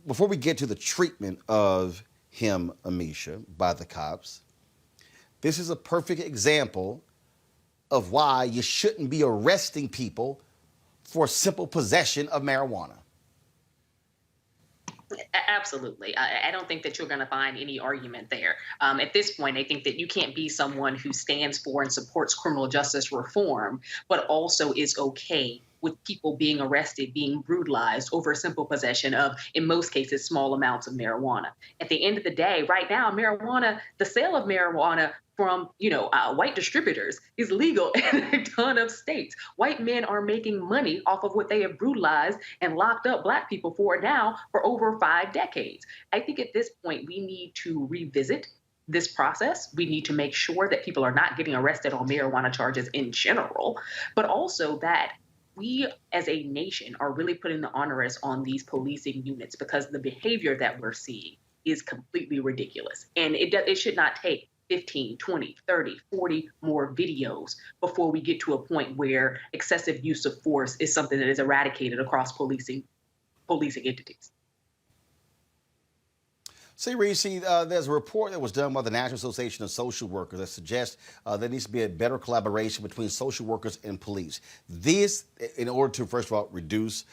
[SPEAKER 1] Before we get to the treatment of him, Amisha, by the cops, this is a perfect example of why you shouldn't be arresting people for simple possession of marijuana.
[SPEAKER 9] Absolutely. I don't think that you're going to find any argument there. At this point, I think that you can't be someone who stands for and supports criminal justice reform, but also is okay with people being arrested, being brutalized over simple possession of, in most cases, small amounts of marijuana. At the end of the day, right now, marijuana, the sale of marijuana from, white distributors is legal in a ton of states. White men are making money off of what they have brutalized and locked up Black people for now for over 5 decades. I think at this point, we need to revisit this process. We need to make sure that people are not getting arrested on marijuana charges in general, but also that we as a nation are really putting the onerous on these policing units, because the behavior that we're seeing is completely ridiculous. And it should not take 15, 20, 30, 40 more videos before we get to a point where excessive use of force is something that is eradicated across policing entities.
[SPEAKER 1] See, Reese, there's a report that was done by the National Association of Social Workers that suggests there needs to be a better collaboration between social workers and police. This, in order to, first of all, reduce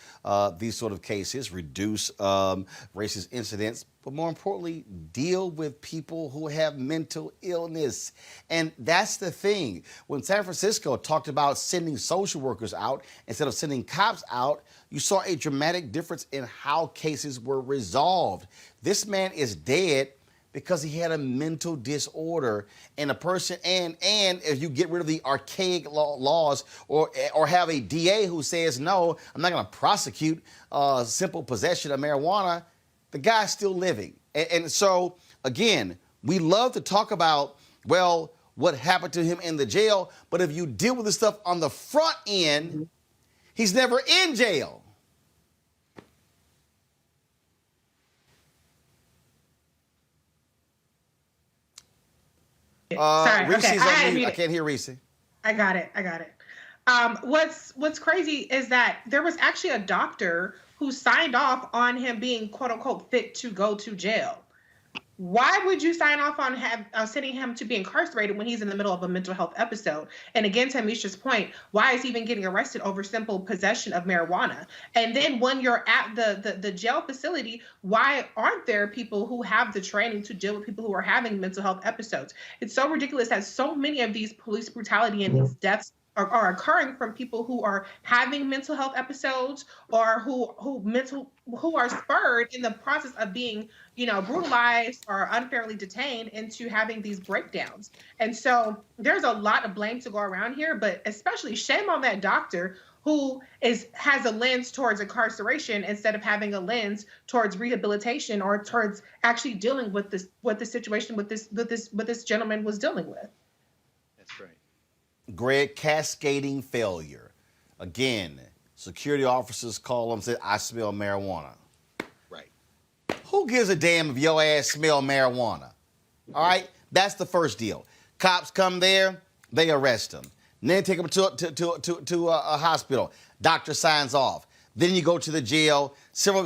[SPEAKER 1] these sort of cases, reduce racist incidents, but more importantly, deal with people who have mental illness. And that's the thing. When San Francisco talked about sending social workers out instead of sending cops out, you saw a dramatic difference in how cases were resolved. This man is dead because he had a mental disorder, and a person, and if you get rid of the archaic laws or have a DA who says, no, I'm not gonna prosecute simple possession of marijuana, the guy's still living. And so, again, we love to talk about, well, what happened to him in the jail, but if you deal with the stuff on the front end, he's never in jail.
[SPEAKER 8] Sorry,
[SPEAKER 1] Reese's
[SPEAKER 8] okay.
[SPEAKER 1] on mute. I can't hear Reese.
[SPEAKER 8] I got it. What's crazy is that there was actually a doctor who signed off on him being quote unquote fit to go to jail. Why would you sign off on sending him to be incarcerated when he's in the middle of a mental health episode? And again, to Misha's point, why is he even getting arrested over simple possession of marijuana? And then when you're at the jail facility, why aren't there people who have the training to deal with people who are having mental health episodes? It's so ridiculous that so many of these police brutality and these deaths are occurring from people who are having mental health episodes or who are spurred in the process of being, brutalized or unfairly detained into having these breakdowns. And so there's a lot of blame to go around here, but especially shame on that doctor who has a lens towards incarceration instead of having a lens towards rehabilitation or towards actually dealing with the situation with this gentleman was dealing with.
[SPEAKER 10] That's right.
[SPEAKER 1] Greg, cascading failure. Again, security officers call them and say, I smell marijuana.
[SPEAKER 10] Right.
[SPEAKER 1] Who gives a damn if your ass smell marijuana? All right? That's the first deal. Cops come there, they arrest him. Then take him to a hospital. Doctor signs off. Then you go to the jail. Several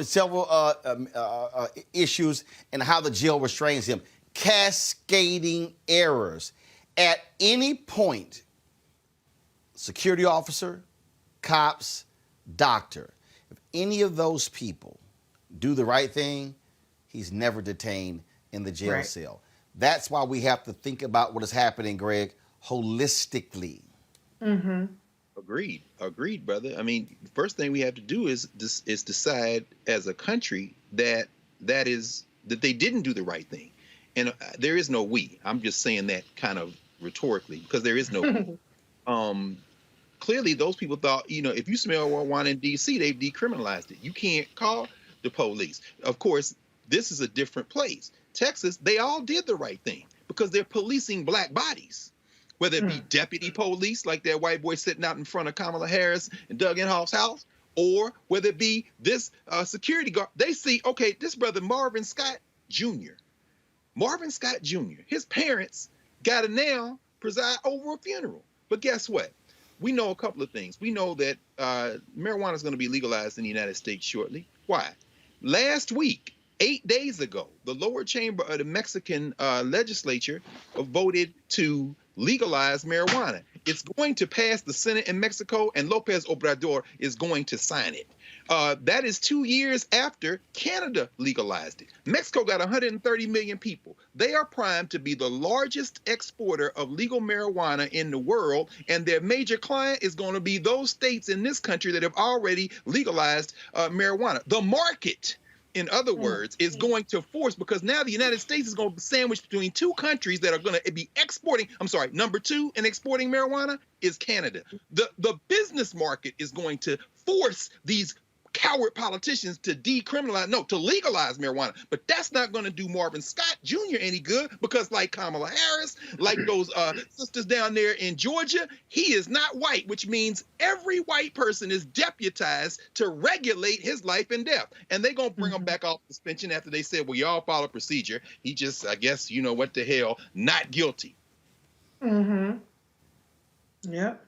[SPEAKER 1] issues and how the jail restrains him. Cascading errors. At any point, security officer, cops, doctor, if any of those people do the right thing, he's never detained in the jail cell. That's why we have to think about what is happening, Greg, holistically.
[SPEAKER 8] Mm-hmm.
[SPEAKER 10] Agreed, brother. I mean, the first thing we have to do is decide as a country that they didn't do the right thing. And there is no we. I'm just saying that kind of rhetorically because there is no we. Clearly, those people thought, if you smell marijuana in D.C., they've decriminalized it. You can't call the police. Of course, this is a different place. Texas, they all did the right thing because they're policing black bodies, whether it be deputy police like that white boy sitting out in front of Kamala Harris and Doug Inhofe's house, or whether it be this security guard. They see, okay, this brother Marvin Scott Jr., his parents got to now preside over a funeral. But guess what? We know a couple of things. We know that marijuana is going to be legalized in the United States shortly. Why? Last week, 8 days ago, the lower chamber of the Mexican legislature voted to legalize marijuana. It's going to pass the Senate in Mexico, and López Obrador is going to sign it. That is 2 years after Canada legalized it. Mexico got 130 million people. They are primed to be the largest exporter of legal marijuana in the world, and their major client is going to be those states in this country that have already legalized marijuana. The market, in other words, is going to force, because now the United States is going to be sandwiched between two countries that are going to be exporting. I'm sorry, number two in exporting marijuana is Canada. The business market is going to force these coward politicians to to legalize marijuana. But that's not going to do Marvin Scott Jr. any good, because like Kamala Harris, like those sisters down there in Georgia, he is not white, which means every white person is deputized to regulate his life and death. And they're going to bring him back off suspension after they said, well, y'all follow procedure. He just, I guess, what the hell, not guilty.
[SPEAKER 8] Mm-hmm. Yep.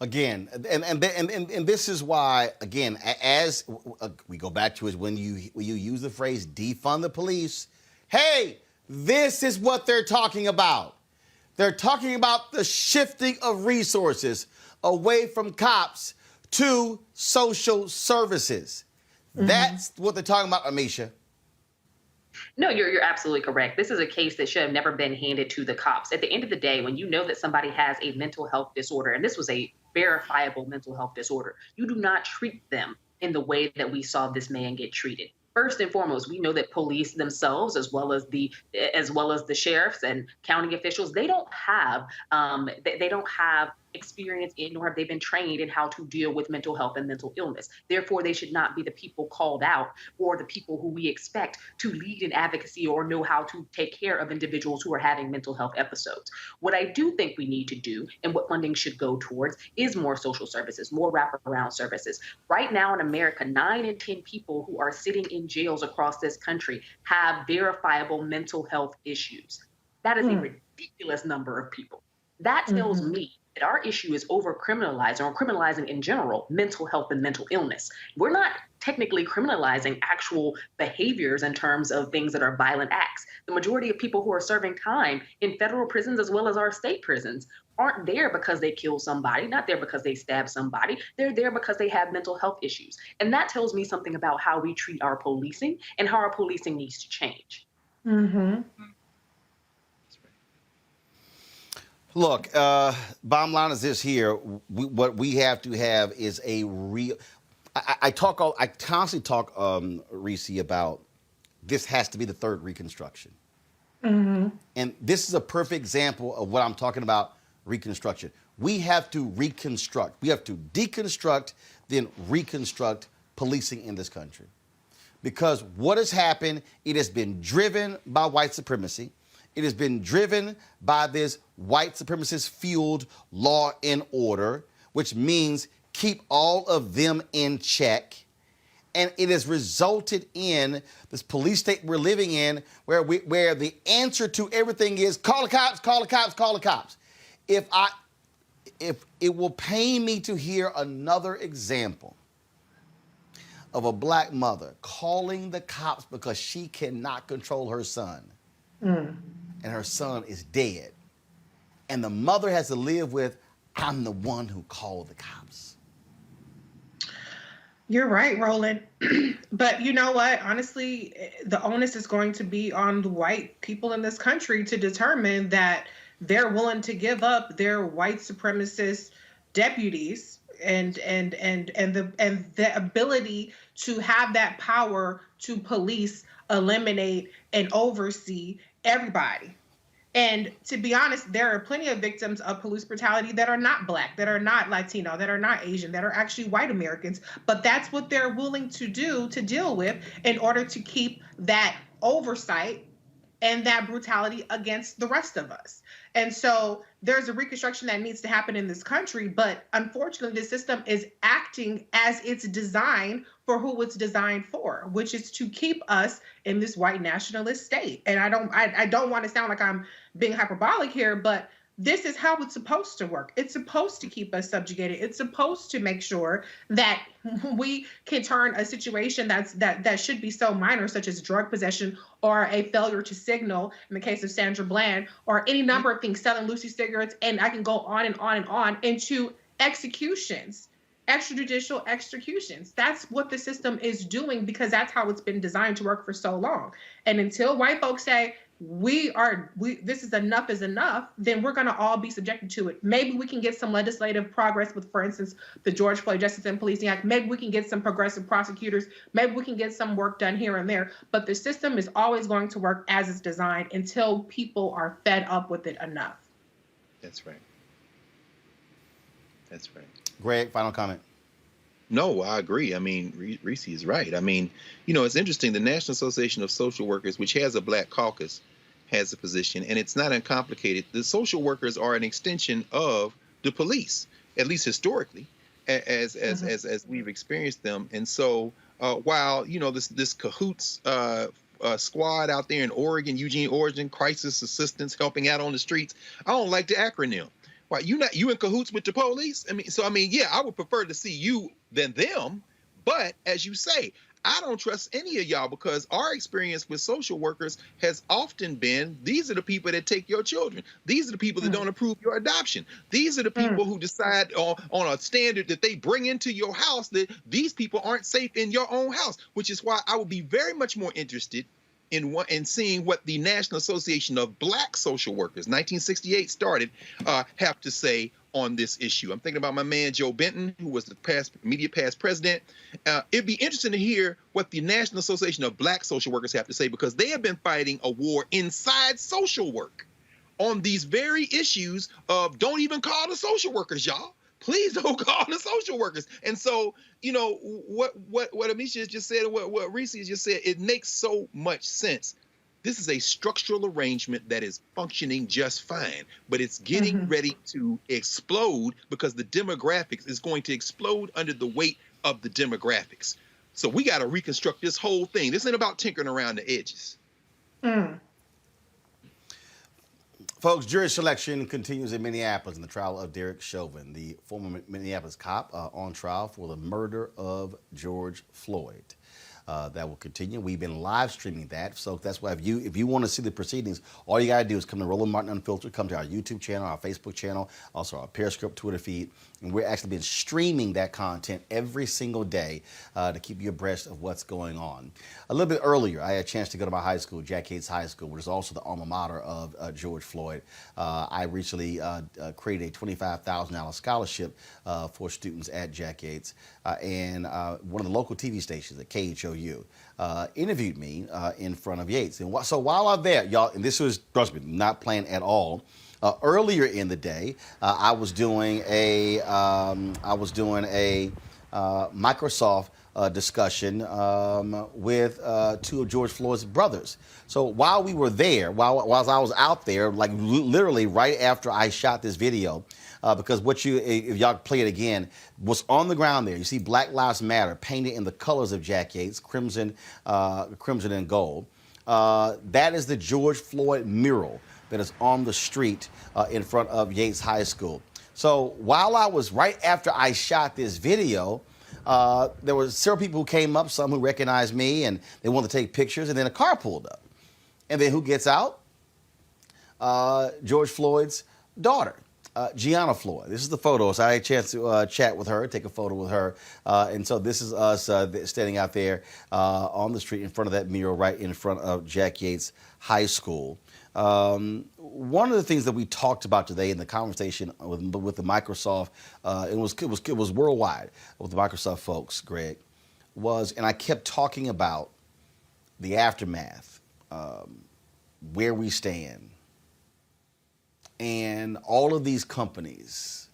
[SPEAKER 1] Again, and this is why, again, as we go back to is when you use the phrase defund the police, hey, this is what they're talking about. They're talking about the shifting of resources away from cops to social services. Mm-hmm. That's what they're talking about, Amisha.
[SPEAKER 9] No, you're absolutely correct. This is a case that should have never been handed to the cops. At the end of the day, when you know that somebody has a mental health disorder, and this was a verifiable mental health disorder, you do not treat them in the way that we saw this man get treated. First and foremost, we know that police themselves, as well as the sheriffs and county officials, they don't have experience in, nor have they been trained in how to deal with mental health and mental illness. Therefore, they should not be the people called out or the people who we expect to lead in advocacy or know how to take care of individuals who are having mental health episodes. What I do think we need to do, and what funding should go towards, is more social services, more wraparound services. Right now in America, 9 in 10 people who are sitting in jails across this country have verifiable mental health issues. That is a ridiculous number of people. That tells me that our issue is over-criminalizing, or criminalizing in general, mental health and mental illness. We're not technically criminalizing actual behaviors in terms of things that are violent acts. The majority of people who are serving time in federal prisons as well as our state prisons aren't there because they killed somebody, not there because they stabbed somebody. They're there because they have mental health issues. And that tells me something about how we treat our policing and how our policing needs to change.
[SPEAKER 8] Mm-hmm.
[SPEAKER 1] Look, bottom line is this here. What we have to have is a real... I constantly talk, Reese, about this has to be the third Reconstruction. Mm-hmm. And this is a perfect example of what I'm talking about, Reconstruction. we have to reconstruct. We have to deconstruct, then reconstruct policing in this country. Because what has happened, it has been driven by white supremacy. It has been driven by this white supremacist-fueled law and order, which means keep all of them in check. And it has resulted in this police state we're living in where the answer to everything is call the cops, call the cops, call the cops. If it will pain me to hear another example of a black mother calling the cops because she cannot control her son, and her son is dead, and the mother has to live with, I'm the one who called the cops.
[SPEAKER 8] You're right, Roland. But you know what? Honestly, the onus is going to be on the white people in this country to determine that they're willing to give up their white supremacist deputies and the ability to have that power to police, eliminate, and oversee everybody. And to be honest, there are plenty of victims of police brutality that are not Black, that are not Latino, that are not Asian, that are actually white Americans. But that's what they're willing to do to deal with in order to keep that oversight and that brutality against the rest of us. And so there's a reconstruction that needs to happen in this country. But unfortunately, the system is acting as it's designed for who it's designed for, which is to keep us in this white nationalist state. And I don't want to sound like I'm being hyperbolic here, but this is how it's supposed to work. It's supposed to keep us subjugated. It's supposed to make sure that we can turn a situation that should be so minor, such as drug possession or a failure to signal, in the case of Sandra Bland, or any number of things, selling Lucy cigarettes, and I can go on and on and on, into executions, extrajudicial executions. That's what the system is doing, because that's how it's been designed to work for so long. And until white folks say, this is enough, then we're going to all be subjected to it. Maybe we can get some legislative progress with, for instance, the George Floyd Justice and Policing Act. Maybe we can get some progressive prosecutors. Maybe we can get some work done here and there. But the system is always going to work as it's designed until people are fed up with it enough.
[SPEAKER 10] That's right. That's right.
[SPEAKER 1] Greg, final comment.
[SPEAKER 10] No, I agree. I mean, Reese is right. I mean, it's interesting. The National Association of Social Workers, which has a Black caucus, has a position, and it's not uncomplicated. The social workers are an extension of the police, at least historically, as we've experienced them. And so, while this cahoots squad out there in Oregon, Eugene, Oregon, crisis assistance, helping out on the streets, I don't like the acronym. Why, you in cahoots with the police? Yeah, I would prefer to see you than them. But as you say, I don't trust any of y'all, because our experience with social workers has often been, these are the people that take your children. These are the people that don't approve your adoption. These are the people who decide on a standard that they bring into your house that these people aren't safe in your own house, which is why I would be very much more interested in seeing what the National Association of Black Social Workers, 1968 started, have to say on this issue. I'm thinking about my man Joe Benton, who was the immediate past president. It'd be interesting to hear what the National Association of Black Social Workers have to say, because they have been fighting a war inside social work on these very issues of don't even call the social workers, y'all. Please don't call the social workers. And so, what Amisha just said and what Reese just said, it makes so much sense. This is a structural arrangement that is functioning just fine, but it's getting ready to explode, because the demographics is going to explode under the weight of the demographics. So we got to reconstruct this whole thing. This ain't about tinkering around the edges.
[SPEAKER 1] Folks, jury selection continues in Minneapolis in the trial of Derek Chauvin, the former Minneapolis cop on trial for the murder of George Floyd. That will continue. We've been live streaming that, so that's why if you want to see the proceedings, all you got to do is come to Roland Martin Unfiltered, come to our YouTube channel, our Facebook channel, also our Periscope Twitter feed, and we're actually been streaming that content every single day to keep you abreast of what's going on. A little bit earlier, I had a chance to go to my high school, Jack Yates High School, which is also the alma mater of George Floyd. I recently created a $25,000 scholarship for students at Jack Yates. and one of the local TV stations at KHOU interviewed me in front of Yates. And so while I'm there, y'all, and this was, trust me, not planned at all. Earlier in the day, I was doing a Microsoft discussion with two of George Floyd's brothers. So while we were there, while I was out there, like literally right after I shot this video, because if y'all play it again, what's on the ground there, you see Black Lives Matter painted in the colors of Jack Yates, crimson and gold. That is the George Floyd mural that is on the street in front of Yates High School. So while I was, right after I shot this video, there were several people who came up, some who recognized me, and they wanted to take pictures, and then a car pulled up. And then who gets out? George Floyd's daughter, Gianna Floyd. This is the photo. So I had a chance to chat with her, take a photo with her. And so this is us standing out there on the street in front of that mural right in front of Jack Yates High School. One of the things that we talked about today in the conversation with the Microsoft, it was worldwide with the Microsoft folks, Greg, and I kept talking about the aftermath, where we stand, and all of these companies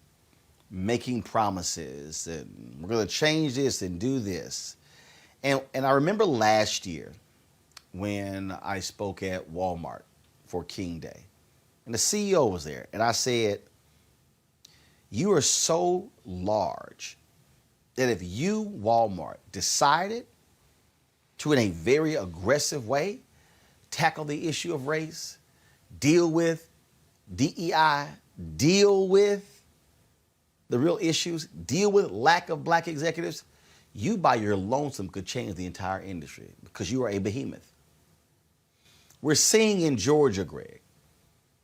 [SPEAKER 1] making promises, and we're going to change this and do this. And I remember last year when I spoke at Walmart for King Day, and the CEO was there, and I said, you are so large that if you, Walmart, decided to, in a very aggressive way, tackle the issue of race, deal with DEI, deal with the real issues, deal with lack of black executives, you by your lonesome could change the entire industry because you are a behemoth. We're seeing in Georgia, Greg,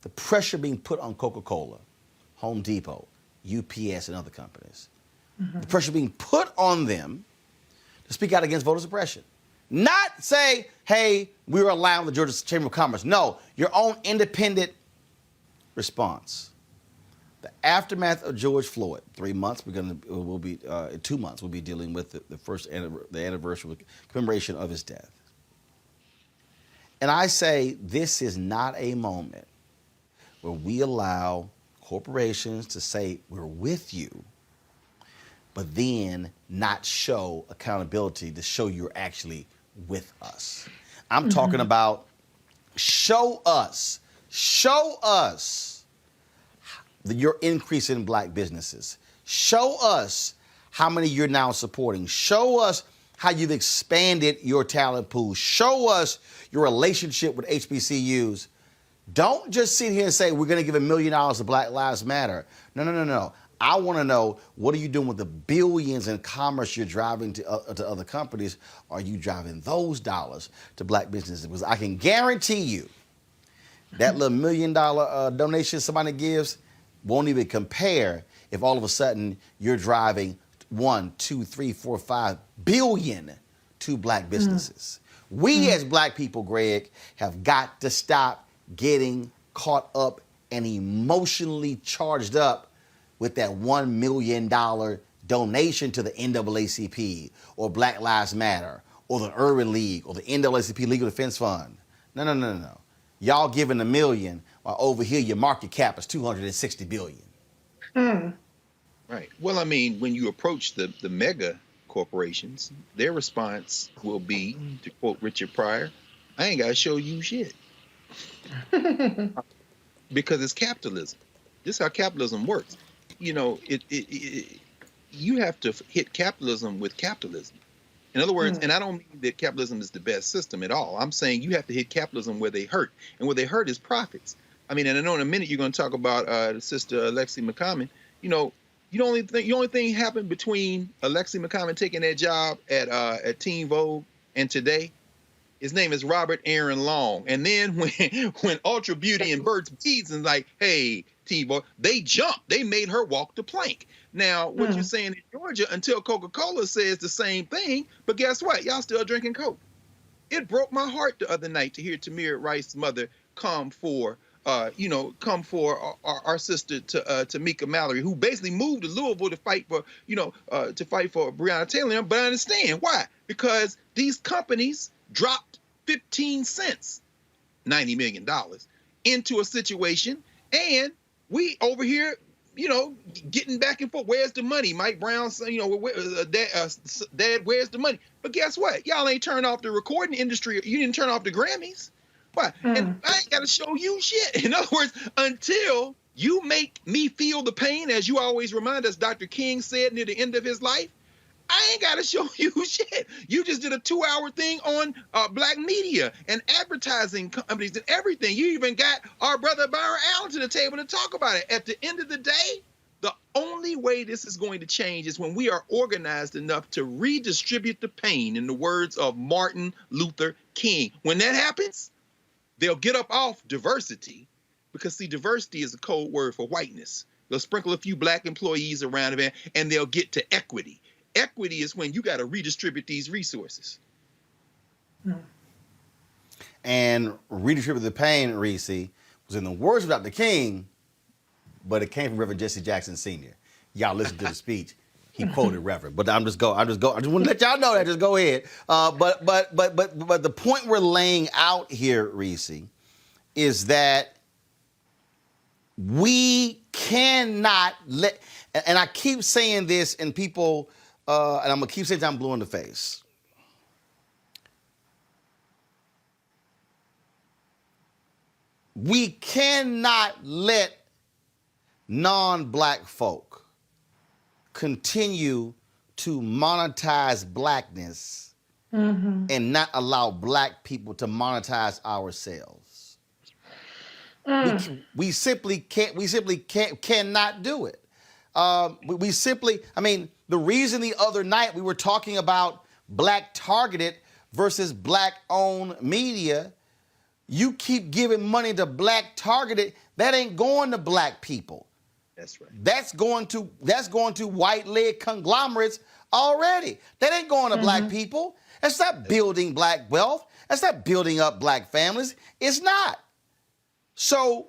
[SPEAKER 1] the pressure being put on Coca-Cola, Home Depot, UPS, and other companies. The pressure being put on them to speak out against voter suppression. Not say, hey, we're allowing the Georgia Chamber of Commerce. No, your own independent response. The aftermath of George Floyd, 3 months, we'll be 2 months, we'll be dealing with the anniversary commemoration of his death. And I say this is not a moment where we allow corporations to say we're with you, but then not show accountability to show you're actually with us. I'm talking about show us your increase in black businesses. Show us how many you're now supporting. Show us how you've expanded your talent pool. Show us your relationship with HBCUs. Don't just sit here and say, we're going to give $1 million to Black Lives Matter. No. I want to know, what are you doing with the billions in commerce you're driving to other companies? Are you driving those dollars to black businesses? Because I can guarantee you that little $1 million donation somebody gives won't even compare if all of a sudden you're driving 1, 2, 3, 4, 5 billion to black businesses. We as black people, Greg, have got to stop getting caught up and emotionally charged up with that $1 million donation to the NAACP or Black Lives Matter or the Urban League or the NAACP Legal Defense Fund. No. Y'all giving $1 million while over here your market cap is $260 billion.
[SPEAKER 10] Right. Well, I mean, when you approach the mega corporations, their response will be, to quote Richard Pryor, I ain't got to show you shit. Because it's capitalism. This is how capitalism works. You know, you have to hit capitalism with capitalism. In other words, and I don't mean that capitalism is the best system at all. I'm saying you have to hit capitalism where they hurt. And where they hurt is profits. I mean, and I know in a minute you're going to talk about the sister Alexi McCommon. You know, the only thing happened between Alexi McCommon taking that job at Teen Vogue and today, his name is Robert Aaron Long. And then when Ultra Beauty and Burt's Bees and like, hey, Teen Vogue, they jumped. They made her walk the plank. Now, what you're saying in Georgia, until Coca-Cola says the same thing, but guess what? Y'all still drinking Coke. It broke my heart the other night to hear Tamir Rice's mother come for come for our sister Tamika Mallory, who basically moved to Louisville to fight for, Breonna Taylor. But I understand why, because these companies dropped 15 cents, $90 million, into a situation, and we over here, getting back and forth. Where's the money? Mike Brown, Dad, where's the money? But guess what? Y'all ain't turned off the recording industry. You didn't turn off the Grammys. Why? And I ain't got to show you shit. In other words, until you make me feel the pain, as you always remind us, Dr. King said near the end of his life, I ain't got to show you shit. You just did a 2-hour thing on black media and advertising companies and everything. You even got our brother Byron Allen to the table to talk about it. At the end of the day, the only way this is going to change is when we are organized enough to redistribute the pain, in the words of Martin Luther King. When that happens, they'll get up off diversity, because, see, diversity is a code word for whiteness. They'll sprinkle a few black employees around it, and they'll get to equity. Equity is when you got to redistribute these resources.
[SPEAKER 1] And redistribute the pain, Reese, was in the words of Dr. King, but it came from Reverend Jesse Jackson Sr. Y'all listen to the speech. He quoted Reverend, but I just want to let y'all know that. Just go ahead. But the point we're laying out here, Reese, is that we cannot let, and I keep saying this, and people, and I'm gonna keep saying I'm blue in the face. We cannot let non-black folk continue to monetize blackness and not allow black people to monetize ourselves. We simply cannot do it. We simply, the reason the other night we were talking about black targeted versus black owned media, you keep giving money to black targeted, that ain't going to black people.
[SPEAKER 10] That's right.
[SPEAKER 1] That's going to white-led conglomerates already. That ain't going to black people. That's not building black wealth. That's not building up black families. It's not. So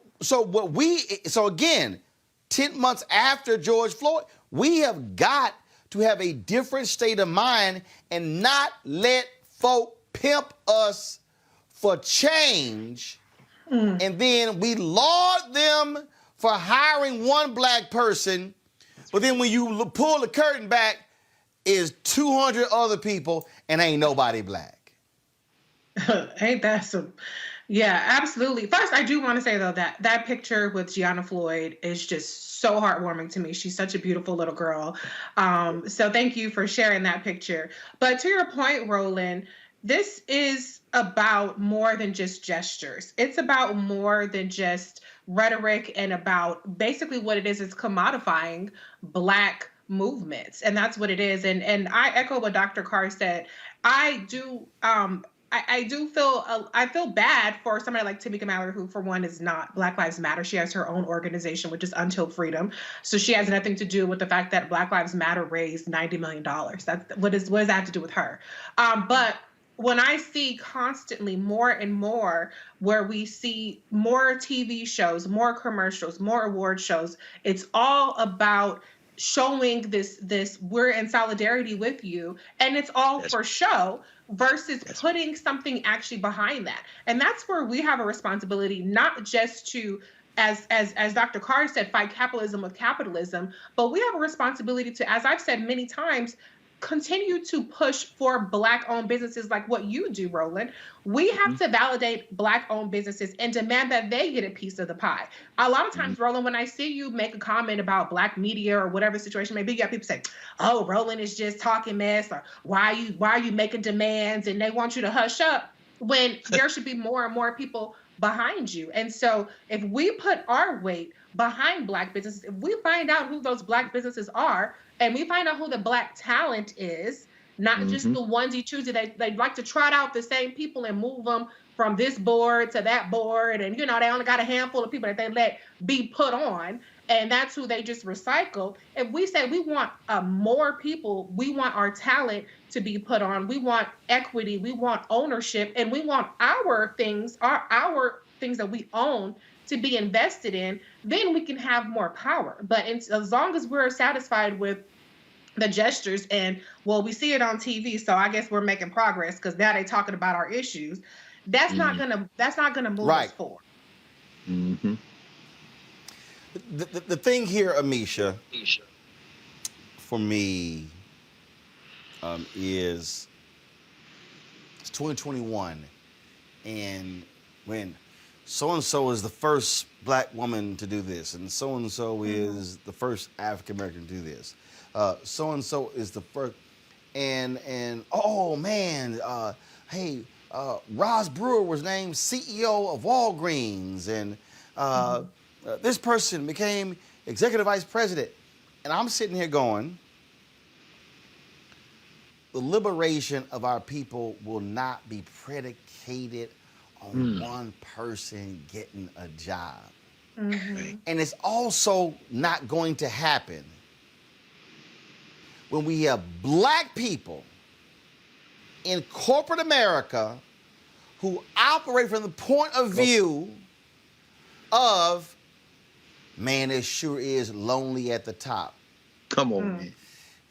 [SPEAKER 1] again, 10 months after George Floyd, we have got to have a different state of mind and not let folk pimp us for change, and then we laud them for hiring one black person, but then when you pull the curtain back, is 200 other people and ain't nobody black.
[SPEAKER 8] Ain't that some? Yeah, absolutely. First, I do want to say, though, that picture with Gianna Floyd is just so heartwarming to me. She's such a beautiful little girl. So thank you for sharing that picture. But to your point, Roland, this is about more than just gestures. It's about more than just rhetoric, and about basically what it is commodifying black movements. And that's what it is. And I echo what Dr. Carr said. I do feel bad for somebody like Tamika Mallory, who for one is not Black Lives Matter. She has her own organization, which is Untitled Freedom. So she has nothing to do with the fact that Black Lives Matter raised $90 million. What does that have to do with her? But when I see constantly more and more, where we see more TV shows, more commercials, more award shows, it's all about showing this we're in solidarity with you, and it's all for show versus putting something actually behind that. And that's where we have a responsibility, not just to, as Dr. Carr said, fight capitalism with capitalism, but we have a responsibility to, as I've said many times, continue to push for Black-owned businesses like what you do, Roland. We have to validate Black-owned businesses and demand that they get a piece of the pie. A lot of times, Roland, when I see you make a comment about Black media or whatever the situation may be, you got people say, "Oh, Roland is just talking mess," or why are you making demands, and they want you to hush up, when there should be more and more people behind you. And so if we put our weight behind Black businesses, if we find out who those Black businesses are, and we find out who the Black talent is, not just the onesie twosie, they like to trot out the same people and move them from this board to that board, and they only got a handful of people that they let be put on, and that's who they just recycle. If we say we want more people, we want our talent to be put on, we want equity, we want ownership, and we want our things that we own to be invested in, then we can have more power. But as long as we're satisfied with the gestures and, well, we see it on TV, so I guess we're making progress because now they're talking about our issues. That's not gonna move us forward.
[SPEAKER 10] Mm-hmm.
[SPEAKER 1] The thing here, Amisha, for me, is it's 2021, and when so-and-so is the first black woman to do this, and so-and-so is the first African-American to do this, so-and-so is the first, and oh man, hey, Ross Brewer was named CEO of Walgreens, and this person became executive vice president. And I'm sitting here going, the liberation of our people will not be predicated on one person getting a job.
[SPEAKER 8] Mm-hmm.
[SPEAKER 1] And it's also not going to happen when we have black people in corporate America who operate from the point of view of, man, it sure is lonely at the top.
[SPEAKER 10] Come on, man.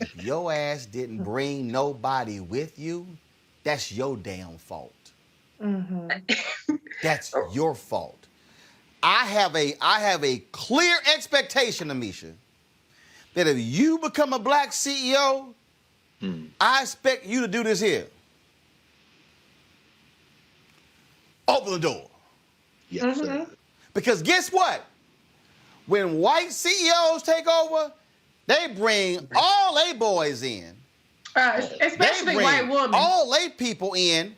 [SPEAKER 1] If your ass didn't bring nobody with you, that's your damn fault.
[SPEAKER 8] Mm-hmm.
[SPEAKER 1] That's your fault. I have a clear expectation, Amisha, that if you become a black CEO, I expect you to do this here. Open the door.
[SPEAKER 10] Yes, sir.
[SPEAKER 1] Because guess what? When white CEOs take over, they bring all they boys in.
[SPEAKER 8] Especially white women.
[SPEAKER 1] All they people in.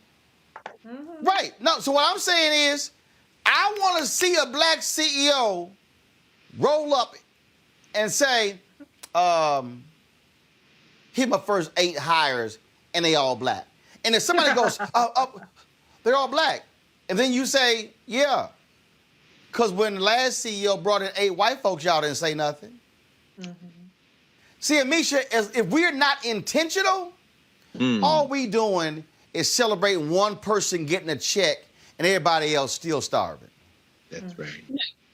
[SPEAKER 1] Mm-hmm. Right. No, so what I'm saying is, I want to see a black CEO roll up and say, here my first 8 hires, and they all black. And if somebody goes, they're all black. And then you say, yeah. Because when the last CEO brought in 8 white folks, y'all didn't say nothing. Mm-hmm. See, Amisha, if we're not intentional, all we doing is celebrating one person getting a check and everybody else still starving.
[SPEAKER 10] That's right.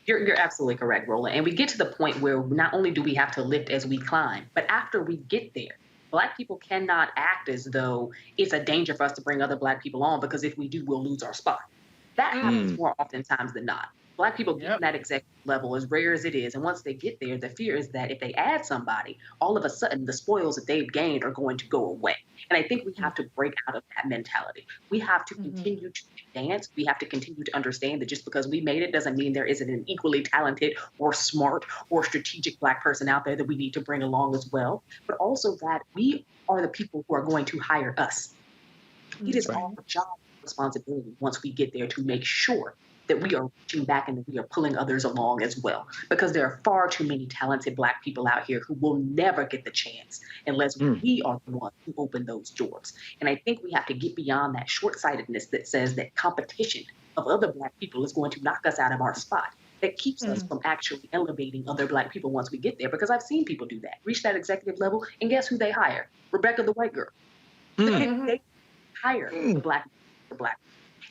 [SPEAKER 9] You're absolutely correct, Roland. And we get to the point where not only do we have to lift as we climb, but after we get there, Black people cannot act as though it's a danger for us to bring other Black people on, because if we do, we'll lose our spot. That happens more oftentimes than not. Black people get that executive level, as rare as it is. And once they get there, the fear is that if they add somebody, all of a sudden the spoils that they've gained are going to go away. And I think we have to break out of that mentality. We have to continue to advance. We have to continue to understand that just because we made it doesn't mean there isn't an equally talented or smart or strategic Black person out there that we need to bring along as well. But also that we are the people who are going to hire us. It is our job responsibility once we get there to make sure that we are reaching back and that we are pulling others along as well. Because there are far too many talented Black people out here who will never get the chance unless we are the ones who open those doors. And I think we have to get beyond that short-sightedness that says that competition of other Black people is going to knock us out of our spot. That keeps us from actually elevating other Black people once we get there. Because I've seen people do that, reach that executive level, and guess who they hire? Rebecca, the white girl. They hire the Black.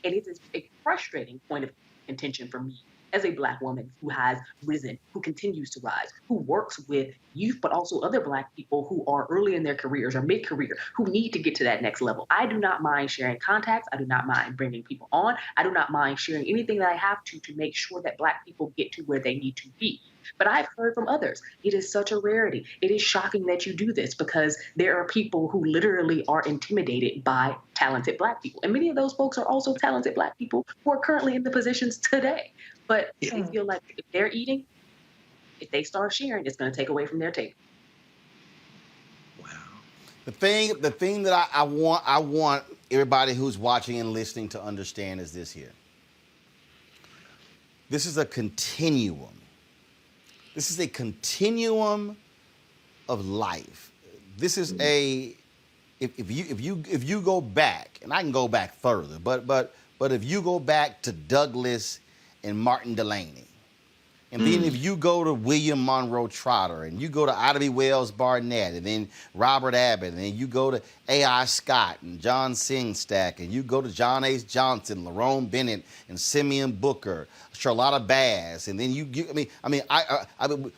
[SPEAKER 9] And it is a frustrating point of contention for me as a Black woman who has risen, who continues to rise, who works with youth, but also other Black people who are early in their careers or mid-career, who need to get to that next level. I do not mind sharing contacts. I do not mind bringing people on. I do not mind sharing anything that I have to make sure that Black people get to where they need to be. But I've heard from others, it is such a rarity. It is shocking that you do this, because there are people who literally are intimidated by talented Black people. And many of those folks are also talented Black people who are currently in the positions today. But they feel like if they're eating, if they start sharing, it's going to take away from their table.
[SPEAKER 1] Wow. The thing that I want everybody who's watching and listening to understand is this here. This is a continuum. This is a continuum of life. This is if you go back, and I can go back further, but if you go back to Douglas and Martin Delany, And then if you go to William Monroe Trotter, and you go to Ida B. Wells Barnett, and then Robert Abbott, and then you go to A.I. Scott and John Singstack, and you go to John H. Johnson, Lerone Bennett, and Simeon Booker, Charlotta Bass, and then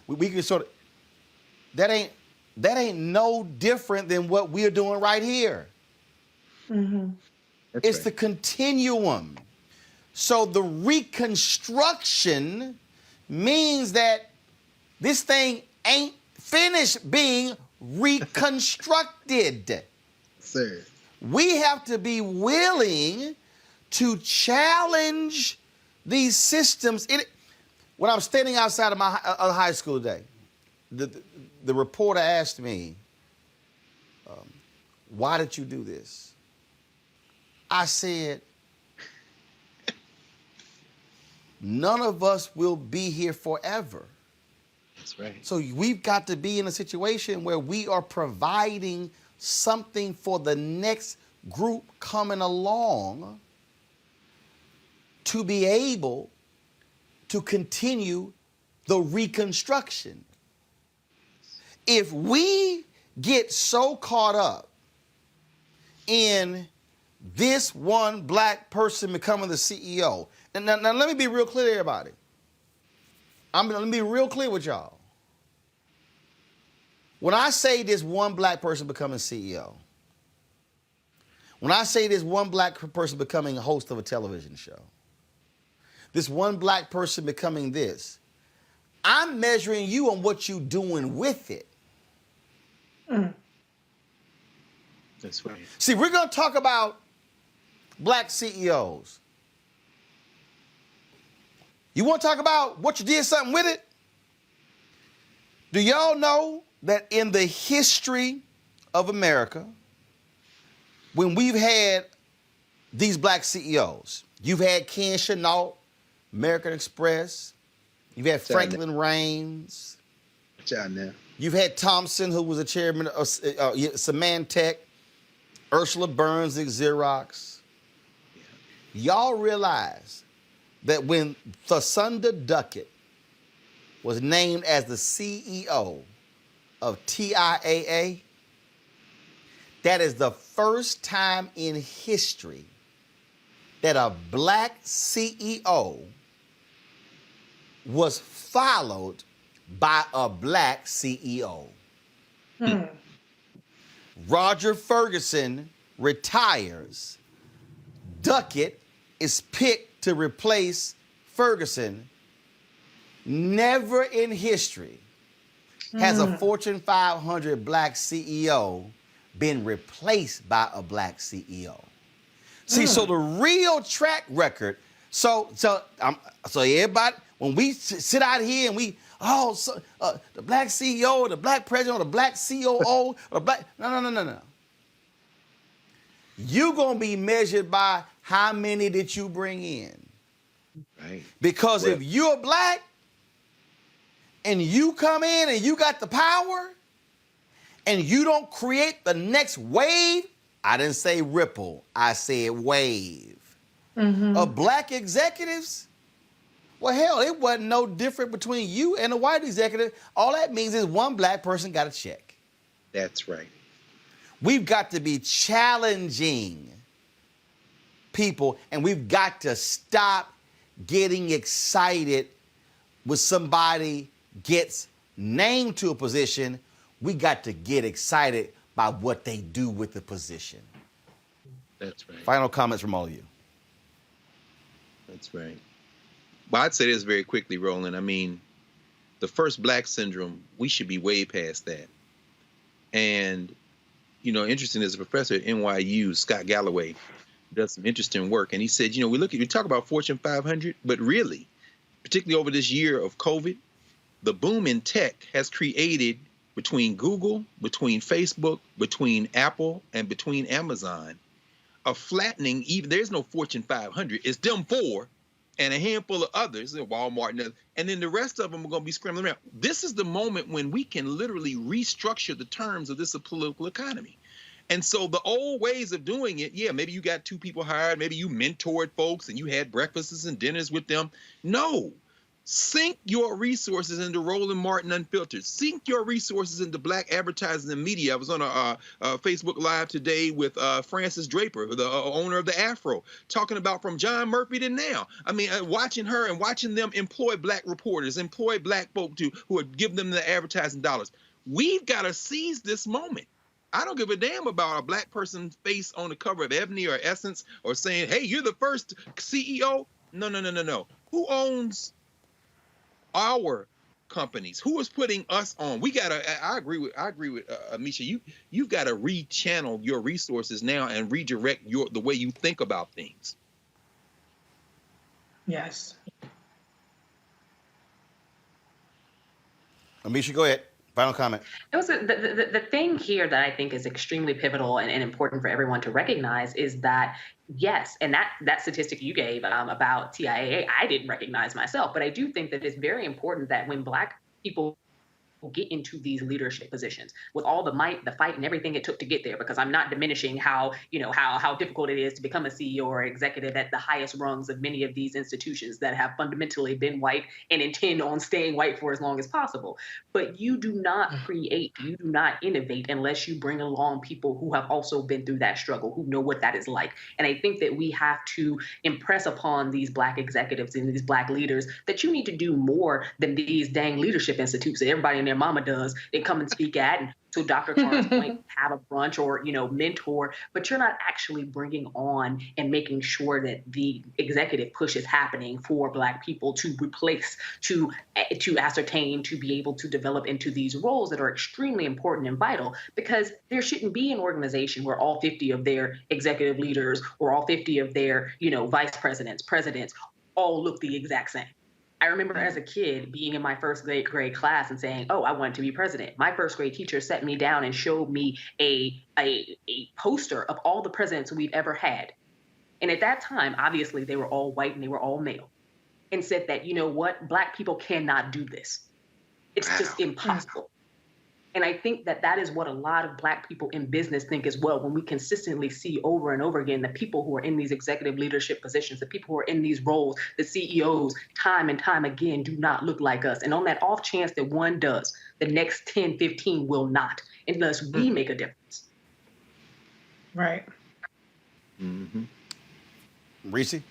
[SPEAKER 1] we can sort of, that ain't no different than what we're doing right here.
[SPEAKER 8] Mm-hmm.
[SPEAKER 1] It's the continuum. So the reconstruction means that this thing ain't finished being reconstructed.
[SPEAKER 10] Sir.
[SPEAKER 1] We have to be willing to challenge these systems. When I was standing outside of my high school today, the reporter asked me, why did you do this? I said, none of us will be here forever.
[SPEAKER 10] That's right.
[SPEAKER 1] So we've got to be in a situation where we are providing something for the next group coming along to be able to continue the reconstruction. If we get so caught up in this one black person becoming the CEO, and now let me be real clear to everybody. Let me be real clear with y'all. When I say this one black person becoming CEO, when I say this one black person becoming a host of a television show, this one black person becoming this, I'm measuring you on what you're doing with it.
[SPEAKER 8] Mm.
[SPEAKER 10] That's right.
[SPEAKER 1] See, we're going to talk about black CEOs. You want to talk about what you did something with it? Do y'all know that in the history of America, when we've had these black CEOs, you've had Ken Chenault, American Express, you've had Franklin Raines, you've had Thompson, who was the chairman of Symantec, Ursula Burns at Xerox. Y'all realize that when Thasunda Duckett was named as the CEO of TIAA, that is the first time in history that a black CEO was followed by a black CEO. Roger Ferguson retires. Duckett is picked to replace Ferguson. Never in history has a Fortune 500 black CEO been replaced by a black CEO. See, so the real track record, so everybody, when we sit out here and we, the black CEO, the black president, or the black COO, or the black, no. You're going to be measured by how many did you bring in.
[SPEAKER 10] Right.
[SPEAKER 1] Because if you're black and you come in and you got the power and you don't create the next wave, I didn't say ripple, I said wave, of black executives, well, hell, it wasn't no different between you and a white executive. All that means is one black person got a check.
[SPEAKER 10] That's right.
[SPEAKER 1] We've got to be challenging people, and we've got to stop getting excited when somebody gets named to a position. We got to get excited by what they do with the position.
[SPEAKER 10] That's right.
[SPEAKER 1] Final comments from all of you.
[SPEAKER 10] That's right. But I'd say this very quickly, Roland. I mean, the first black syndrome, we should be way past that. And, you know, interesting, as a professor at NYU, Scott Galloway, does some interesting work. And he said, you know, we talk about Fortune 500, but really, particularly over this year of COVID, the boom in tech has created, between Google, between Facebook, between Apple, and between Amazon, a flattening. Even there's no Fortune 500. It's them four and a handful of others, Walmart, and then the rest of them are going to be scrambling around. This is the moment when we can literally restructure the terms of this political economy. And so the old ways of doing it, yeah, maybe you got two people hired, maybe you mentored folks and you had breakfasts and dinners with them. No, Sink your resources into Roland Martin Unfiltered. Sink your resources into black advertising and media. I was on a Facebook Live today with Frances Draper, the owner of the Afro, talking about from John Murphy to now. I mean, watching her and watching them employ black reporters, employ black folk who would give them the advertising dollars. We've got to seize this moment. I don't give a damn about a black person's face on the cover of Ebony or Essence or saying, hey, you're the first CEO. No. Who owns our companies? Who is putting us on? We gotta. I agree with Amisha. You've got to rechannel your resources now and redirect the way you think about things.
[SPEAKER 8] Yes.
[SPEAKER 1] Amisha, go ahead. Final comment.
[SPEAKER 9] It was the thing here that I think is extremely pivotal and important for everyone to recognize is that, yes, and that statistic you gave about TIAA, I didn't recognize myself, but I do think that it's very important that when Black people get into these leadership positions with all the might, the fight, and everything it took to get there, because I'm not diminishing how difficult it is to become a CEO or executive at the highest rungs of many of these institutions that have fundamentally been white and intend on staying white for as long as possible. But you do not create, you do not innovate unless you bring along people who have also been through that struggle, who know what that is like. And I think that we have to impress upon these Black executives and these Black leaders that you need to do more than these dang leadership institutes that everybody and their mama does. They come and speak at, and to Dr. Carr's point, have a brunch or, mentor, but you're not actually bringing on and making sure that the executive push is happening for Black people to replace, to ascertain, to be able to develop into these roles that are extremely important and vital, because there shouldn't be an organization where all 50 of their executive leaders or all 50 of their, vice presidents, presidents, all look the exact same. I remember as a kid being in my first grade class and saying, oh, I wanted to be president. My first grade teacher sat me down and showed me a poster of all the presidents we've ever had. And at that time, obviously, they were all white and they were all male, and said that, you know what, Black people cannot do this. It's just impossible. And I think that that is what a lot of Black people in business think as well, when we consistently see over and over again the people who are in these executive leadership positions, the people who are in these roles, the CEOs, time and time again, do not look like us. And on that off chance that one does, the next 10, 15 will not, unless we make a difference.
[SPEAKER 8] Right.
[SPEAKER 1] Mm-hmm. Reese?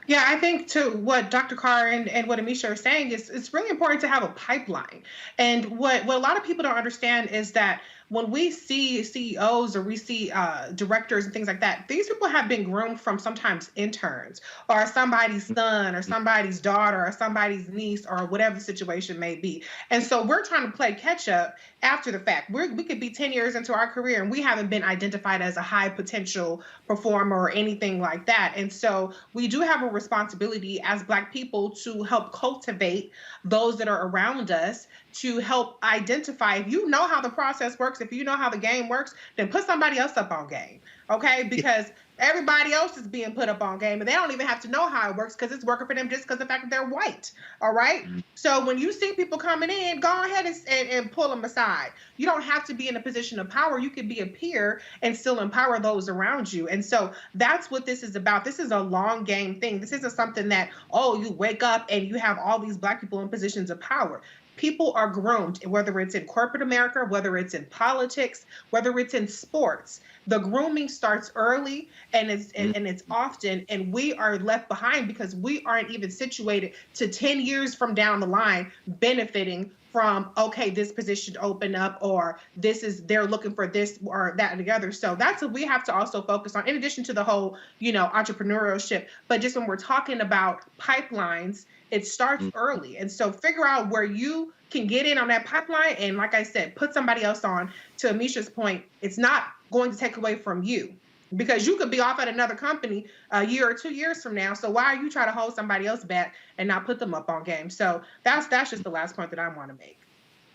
[SPEAKER 8] Yeah, I think to what Dr. Carr and what Amisha are saying is it's really important to have a pipeline. And what a lot of people don't understand is that when we see CEOs or we see directors and things like that, these people have been groomed from sometimes interns or somebody's son or somebody's daughter or somebody's niece or whatever the situation may be. And so we're trying to play catch up after the fact. We could be 10 years into our career and we haven't been identified as a high potential performer or anything like that. And so we do have a responsibility as Black people to help cultivate those that are around us, to help identify. If you know how the process works, if you know how the game works, then put somebody else up on game, okay? Because everybody else is being put up on game, and they don't even have to know how it works because it's working for them just because of the fact that they're white, all right? So when you see people coming in, go ahead and pull them aside. You don't have to be in a position of power. You can be a peer and still empower those around you. And so that's what this is about. This is a long game thing. This isn't something that, oh, you wake up and you have all these Black people in positions of power. People are groomed, whether it's in corporate America, whether it's in politics, whether it's in sports. The grooming starts early and it's often, and we are left behind because we aren't even situated to 10 years from down the line benefiting from, okay, this position opened up, or they're looking for this or that and the other. So that's what we have to also focus on, in addition to the whole, entrepreneurship. But just when we're talking about pipelines, it starts early. And so figure out where you can get in on that pipeline. And like I said, put somebody else on. To Amisha's point, it's not going to take away from you, because you could be off at another company a year or 2 years from now. So why are you trying to hold somebody else back and not put them up on game? So that's just the last point that I want to make.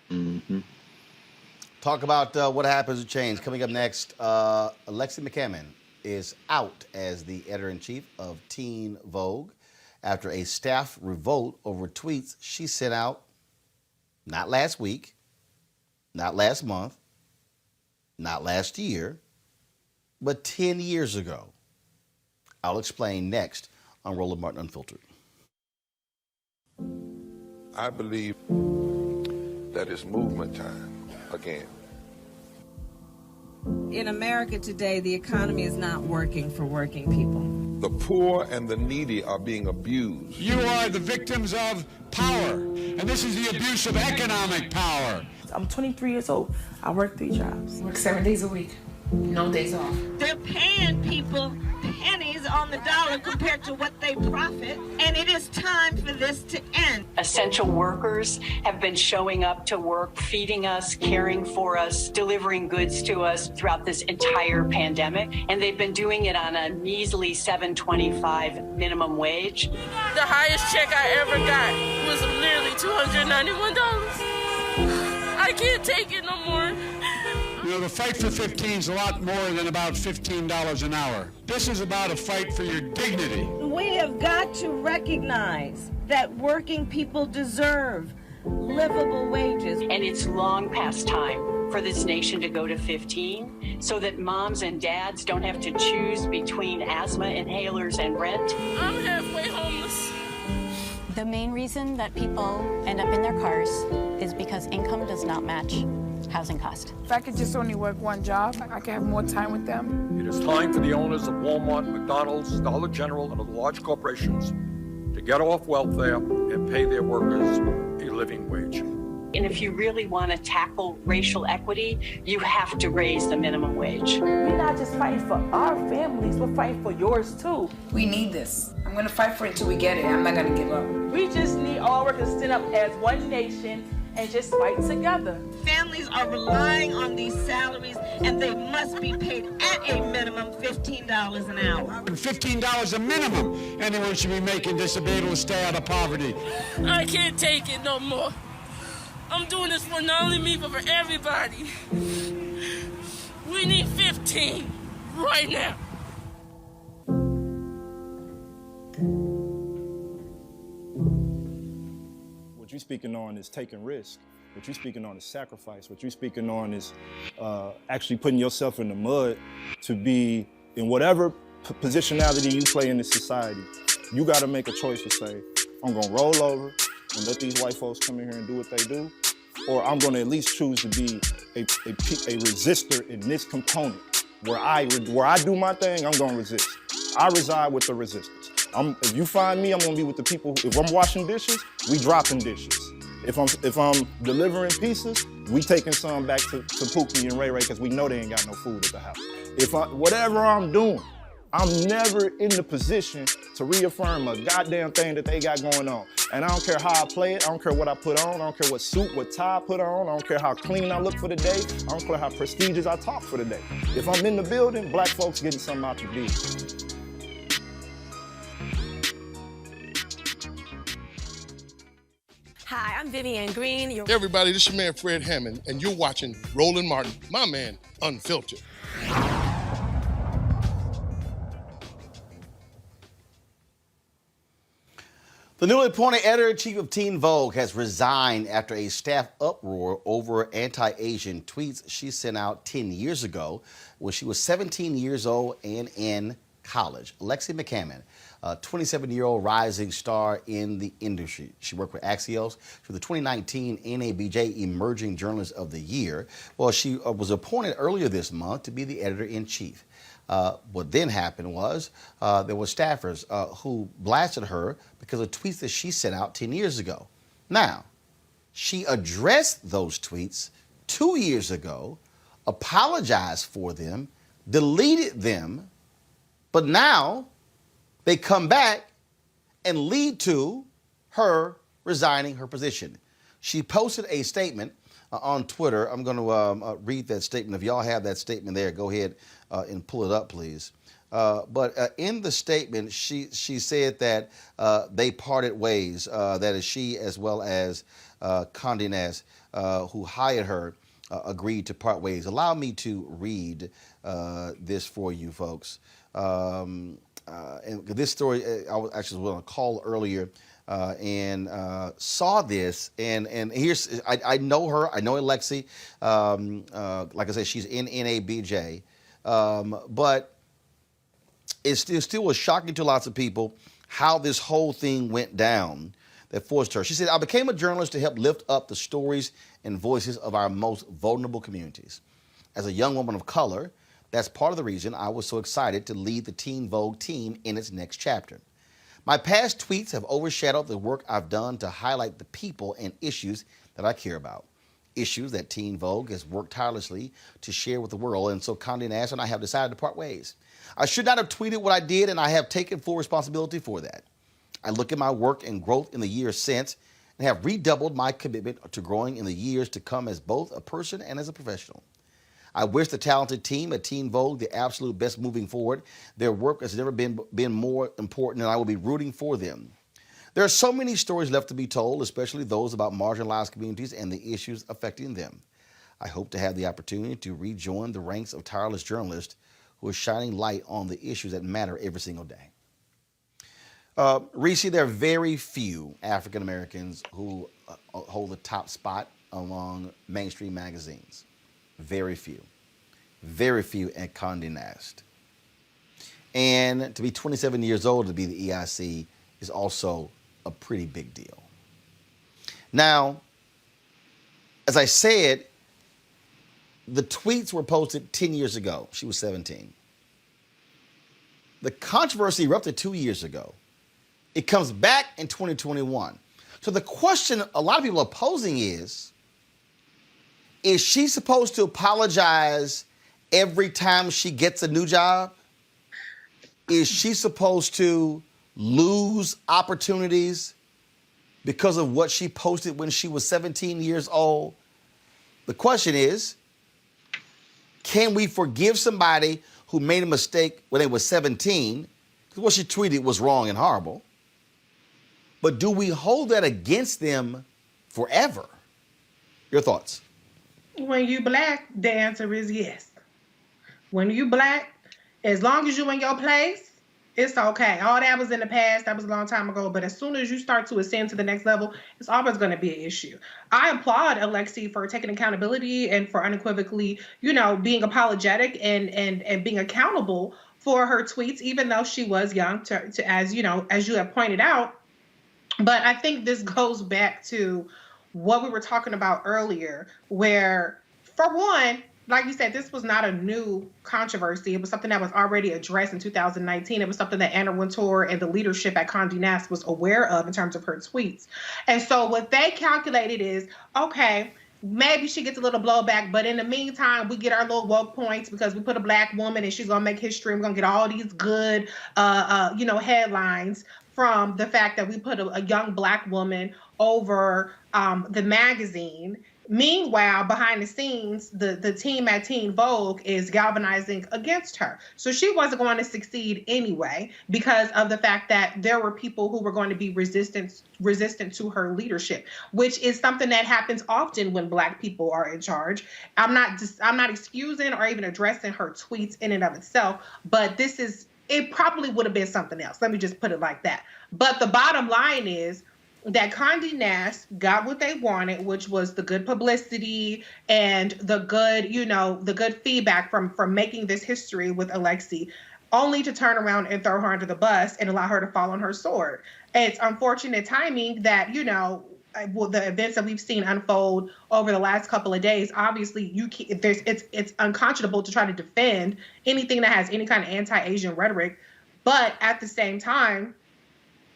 [SPEAKER 1] Mm-hmm. Talk about what happens to change. Coming up next, Alexi McCammon is out as the editor-in-chief of Teen Vogue after a staff revolt over tweets she sent out not last week, not last month, not last year, but 10 years ago. I'll explain next on Roland Martin Unfiltered.
[SPEAKER 3] I believe that it's movement time again.
[SPEAKER 4] In America today, the economy is not working for working people.
[SPEAKER 3] The poor and the needy are being abused.
[SPEAKER 5] You are the victims of power, and this is the abuse of economic power.
[SPEAKER 6] I'm 23 years old. I work 3 jobs.
[SPEAKER 7] Work 7 days a week. No days off.
[SPEAKER 26] They're paying people pennies on the dollar compared to what they profit, and it is time for this to end.
[SPEAKER 27] Essential workers have been showing up to work, feeding us, caring for us, delivering goods to us throughout this entire pandemic, and they've been doing it on a measly $7.25 minimum wage.
[SPEAKER 26] The highest check I ever got was nearly $291. I can't take it no more.
[SPEAKER 5] You know, the fight for 15 is a lot more than about $15 an hour. This is about a fight for your dignity.
[SPEAKER 26] We have got to recognize that working people deserve livable wages.
[SPEAKER 27] And it's long past time for this nation to go to 15 so that moms and dads don't have to choose between asthma inhalers and rent.
[SPEAKER 26] I'm halfway homeless.
[SPEAKER 28] The main reason that people end up in their cars is because income does not match housing cost.
[SPEAKER 6] If I could just only work 1 job, I could have more time with them.
[SPEAKER 29] It is time for the owners of Walmart, McDonald's, Dollar General, and other large corporations to get off welfare and pay their workers a living wage.
[SPEAKER 27] And if you really want to tackle racial equity, you have to raise the minimum wage.
[SPEAKER 6] We're not just fighting for our families, we're fighting for yours too.
[SPEAKER 7] We need this. I'm going to fight for it until we get it. I'm not going to give up.
[SPEAKER 6] We just need all workers to stand up as one nation and just fight together.
[SPEAKER 26] Families are relying on these salaries, and they must be paid at a minimum $15 an hour.
[SPEAKER 5] $15 a minimum. Anyone should be making this to be able to stay out of poverty.
[SPEAKER 26] I can't take it no more. I'm doing this for not only me, but for everybody. We need 15 right now.
[SPEAKER 30] What you're speaking on is taking risk. What you're speaking on is sacrifice. What you're speaking on is actually putting yourself in the mud to be in whatever positionality you play in this society. You got to make a choice to say, I'm going to roll over and let these white folks come in here and do what they do, or I'm going to at least choose to be a resistor in this component. Where I do my thing, I'm going to resist. I reside with the resistors. If you find me, I'm going to be with the people. If I'm washing dishes, we dropping dishes. If I'm delivering pieces, we taking some back to Pookie and Ray Ray because we know they ain't got no food at the house. Whatever I'm doing, I'm never in the position to reaffirm a goddamn thing that they got going on. And I don't care how I play it, I don't care what I put on, I don't care what suit, what tie I put on, I don't care how clean I look for the day, I don't care how prestigious I talk for the day. If I'm in the building, black folks getting something out the deal.
[SPEAKER 24] Hi, I'm Vivian Green.
[SPEAKER 31] Hey everybody, this is your man Fred Hammond, and you're watching Roland Martin, my man, Unfiltered.
[SPEAKER 1] The newly appointed editor-in-chief of Teen Vogue has resigned after a staff uproar over anti-Asian tweets she sent out 10 years ago when she was 17 years old and in college. Alexi McCammon, a 27-year-old rising star in the industry. She worked with Axios for the 2019 NABJ Emerging Journalist of the Year. Well, she was appointed earlier this month to be the editor-in-chief. What then happened was there were staffers who blasted her because of tweets that she sent out 10 years ago. Now, she addressed those tweets 2 years ago, apologized for them, deleted them, but now they come back and lead to her resigning her position. She posted a statement on Twitter. I'm going to read that statement. If y'all have that statement there, go ahead and pull it up, please. But in the statement, she said that they parted ways. That is, she as well as Condé Nast, who hired her, agreed to part ways. Allow me to read this for you, folks. And this story, I was actually on a call earlier and saw this, and here's, I know her, I know Alexi, like I said, she's in NABJ, but it still was shocking to lots of people how this whole thing went down, that forced her. She said, I became a journalist to help lift up the stories and voices of our most vulnerable communities. As a young woman of color, that's part of the reason I was so excited to lead the Teen Vogue team in its next chapter. My past tweets have overshadowed the work I've done to highlight the people and issues that I care about, issues that Teen Vogue has worked tirelessly to share with the world, and so Condé Nast and I have decided to part ways. I should not have tweeted what I did, and I have taken full responsibility for that. I look at my work and growth in the years since and have redoubled my commitment to growing in the years to come as both a person and as a professional. I wish the talented team at Teen Vogue the absolute best moving forward. Their work has never been more important, and I will be rooting for them. There are so many stories left to be told, especially those about marginalized communities and the issues affecting them. I hope to have the opportunity to rejoin the ranks of tireless journalists who are shining light on the issues that matter every single day. Reese, there are very few African Americans who hold the top spot among mainstream magazines. Very few. Very few at Condé Nast. And to be 27 years old to be the EIC is also a pretty big deal. Now, as I said, the tweets were posted 10 years ago. She was 17. The controversy erupted 2 years ago. It comes back in 2021. So the question a lot of people are posing is she supposed to apologize every time she gets a new job? Is she supposed to lose opportunities because of what she posted when she was 17 years old? The question is, can we forgive somebody who made a mistake when they were 17? Because what she tweeted was wrong and horrible. But do we hold that against them forever? Your thoughts?
[SPEAKER 8] When you black, the answer is yes. When you black, as long as you in your place, it's okay. All that was in the past. That was a long time ago. But as soon as you start to ascend to the next level, it's always going to be an issue. I applaud Alexi for taking accountability and for unequivocally, being apologetic and being accountable for her tweets, even though she was young, to as you have pointed out. But I think this goes back to what we were talking about earlier, where, for one, like you said, this was not a new controversy. It was something that was already addressed in 2019. It was something that Anna Wintour and the leadership at Condé Nast was aware of in terms of her tweets. And so what they calculated is, okay, maybe she gets a little blowback, but in the meantime, we get our little woke points because we put a black woman and she's going to make history. We're going to get all these good, headlines from the fact that we put a young black woman over the magazine. Meanwhile, behind the scenes, the team at Teen Vogue is galvanizing against her. So she wasn't going to succeed anyway because of the fact that there were people who were going to be resistant to her leadership, which is something that happens often when black people are in charge. I'm not excusing or even addressing her tweets in and of itself, but it probably would have been something else. Let me just put it like that. But the bottom line is that Condé Nast got what they wanted, which was the good publicity and the good feedback from making this history with Alexi, only to turn around and throw her under the bus and allow her to fall on her sword. It's unfortunate timing that, the events that we've seen unfold over the last couple of days. Obviously, it's unconscionable to try to defend anything that has any kind of anti-Asian rhetoric, but at the same time,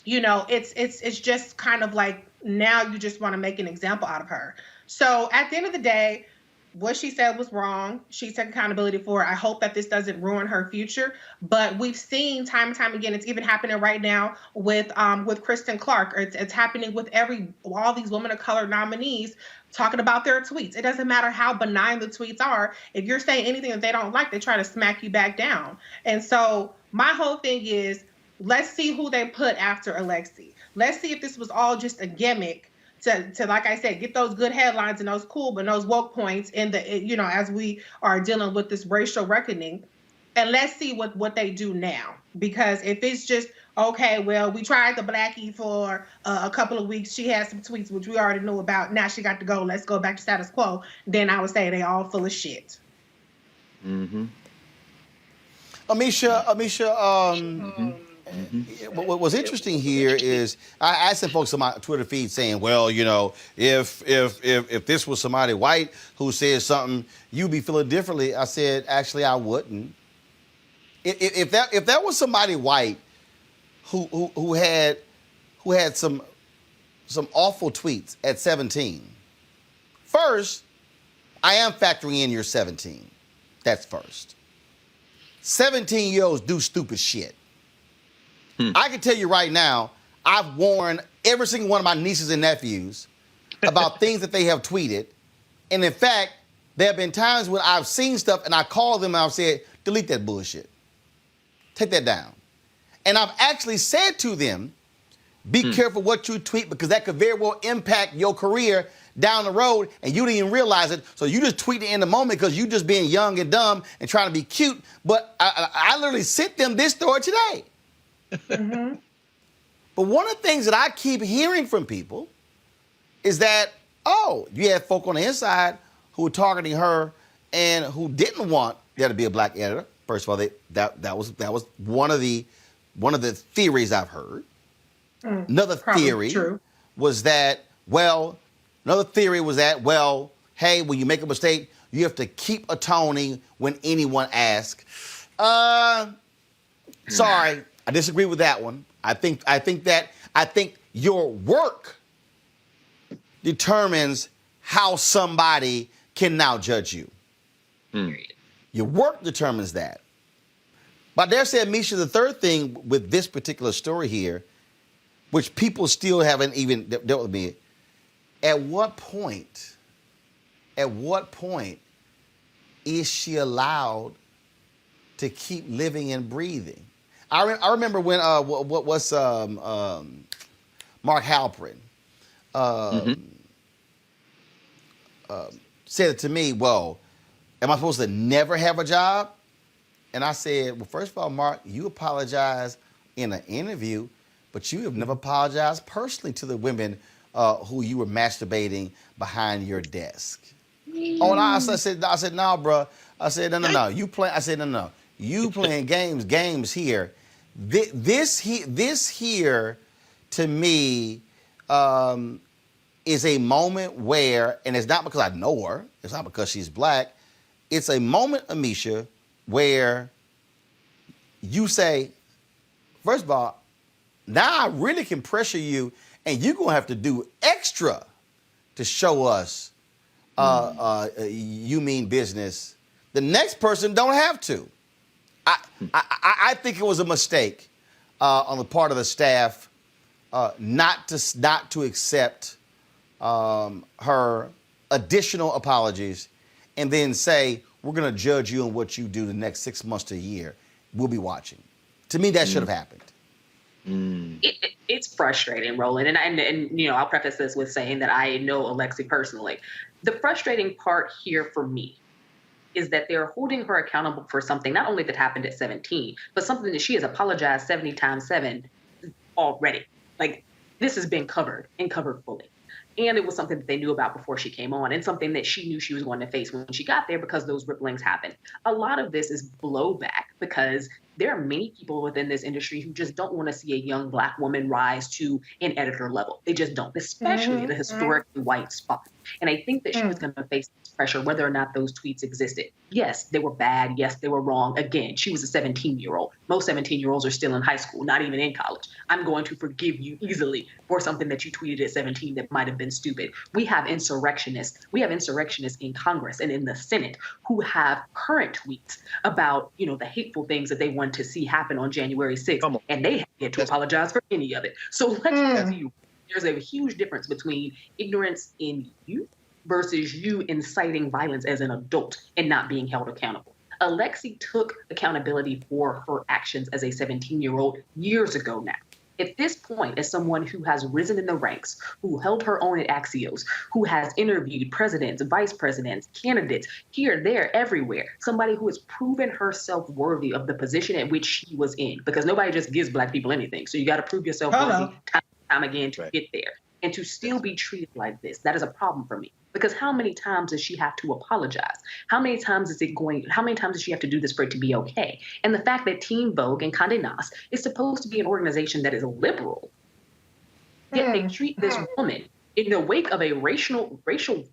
[SPEAKER 8] it's just kind of like now you just want to make an example out of her. So at the end of the day, what she said was wrong. She took accountability for it. I hope that this doesn't ruin her future. But we've seen time and time again, it's even happening right now with Kristen Clark. It's happening with all these women of color nominees talking about their tweets. It doesn't matter how benign the tweets are. If you're saying anything that they don't like, they try to smack you back down. And so my whole thing is, let's see who they put after Alexi. Let's see if this was all just a gimmick to like I said, get those good headlines and those cool, but those woke points in as we are dealing with this racial reckoning. And let's see what they do now. Because if it's just, okay, well, we tried the Blackie for a couple of weeks. She had some tweets, which we already knew about. Now she got to go. Let's go back to status quo. Then I would say they all full of shit.
[SPEAKER 1] Mm-hmm. Amisha, What's interesting here is I asked some folks on my Twitter feed saying, well, you know, if this was somebody white who said something, you'd be feeling differently. I said, actually, I wouldn't. If that was somebody white who had some awful tweets at 17, first, I am factoring in you're 17. That's first. 17-year-olds do stupid shit. I can tell you right now, I've warned every single one of my nieces and nephews about things that they have tweeted. And in fact, there have been times when I've seen stuff and I called them and I've said, delete that bullshit. Take that down. And I've actually said to them, be careful what you tweet because that could very well impact your career down the road and you didn't even realize it. So you just tweet it in the moment because you just being young and dumb and trying to be cute. But I literally sent them this story today. But one of the things that I keep hearing from people is that, oh, you had folk on the inside who were targeting her and who didn't want there to be a black editor. First of all, that was one of the theories I've heard. Another theory was that, hey, when you make a mistake, you have to keep atoning when anyone asks. Sorry, I disagree with that one. I think your work determines how somebody can now judge you. Your work determines that. But I dare say, Misha, the third thing with this particular story here, which people still haven't even dealt with me, at what point is she allowed to keep living and breathing? I remember when Mark Halperin said it to me, well, am I supposed to never have a job? And I said, well, first of all, Mark, you apologize in an interview, but you have never apologized personally to the women who you were masturbating behind your desk. Oh, no, I said, no, bro. I said, no. You playing games here. This here, to me, is a moment where, and it's not because I know her, it's not because she's black, it's a moment, Amisha, where you say, first of all, now I really can pressure you, and you're going to have to do extra to show us you mean business. The next person don't have to. I think it was a mistake on the part of the staff not to accept her additional apologies and then say, we're going to judge you on what you do the next 6 months to a year. We'll be watching. To me, that should have happened.
[SPEAKER 9] It's frustrating, Roland. And you know, I'll preface this with saying that I know Alexi personally. The frustrating part here for me is that they're holding her accountable for something not only that happened at 17, but something that she has apologized 70 times 7 already. Like, this has been covered and covered fully. And it was something that they knew about before she came on and something that she knew she was going to face when she got there because those ripplings happened. A lot of this is blowback because there are many people within this industry who just don't want to see a young black woman rise to an editor level. They just don't, especially at a historically white spot. And I think that she was going to face this pressure whether or not those tweets existed. Yes, they were bad. Yes, they were wrong. Again, she was a 17-year-old. Most 17-year-olds are still in high school, not even in college. I'm going to forgive you easily for something that you tweeted at 17 that might have been stupid. We have insurrectionists. We have insurrectionists in Congress and in the Senate who have current tweets about, you know, the hateful things that they want to see happen on January 6th, and they have yet to apologize for any of it. So let's tell you, there's a huge difference between ignorance in youth versus you inciting violence as an adult and not being held accountable. Alexi took accountability for her actions as a 17-year-old years ago now. At this point, as someone who has risen in the ranks, who held her own at Axios, who has interviewed presidents, vice presidents, candidates, here, there, everywhere, somebody who has proven herself worthy of the position at which she was in, because nobody just gives black people anything. So you got to prove yourself worthy time and time again to get there. And to still be treated like this, that is a problem for me. Because how many times does she have to apologize? How many times does she have to do this for it to be okay? And the fact that Teen Vogue and Condé Nast is supposed to be an organization that is liberal, yet they treat this woman in the wake of a racial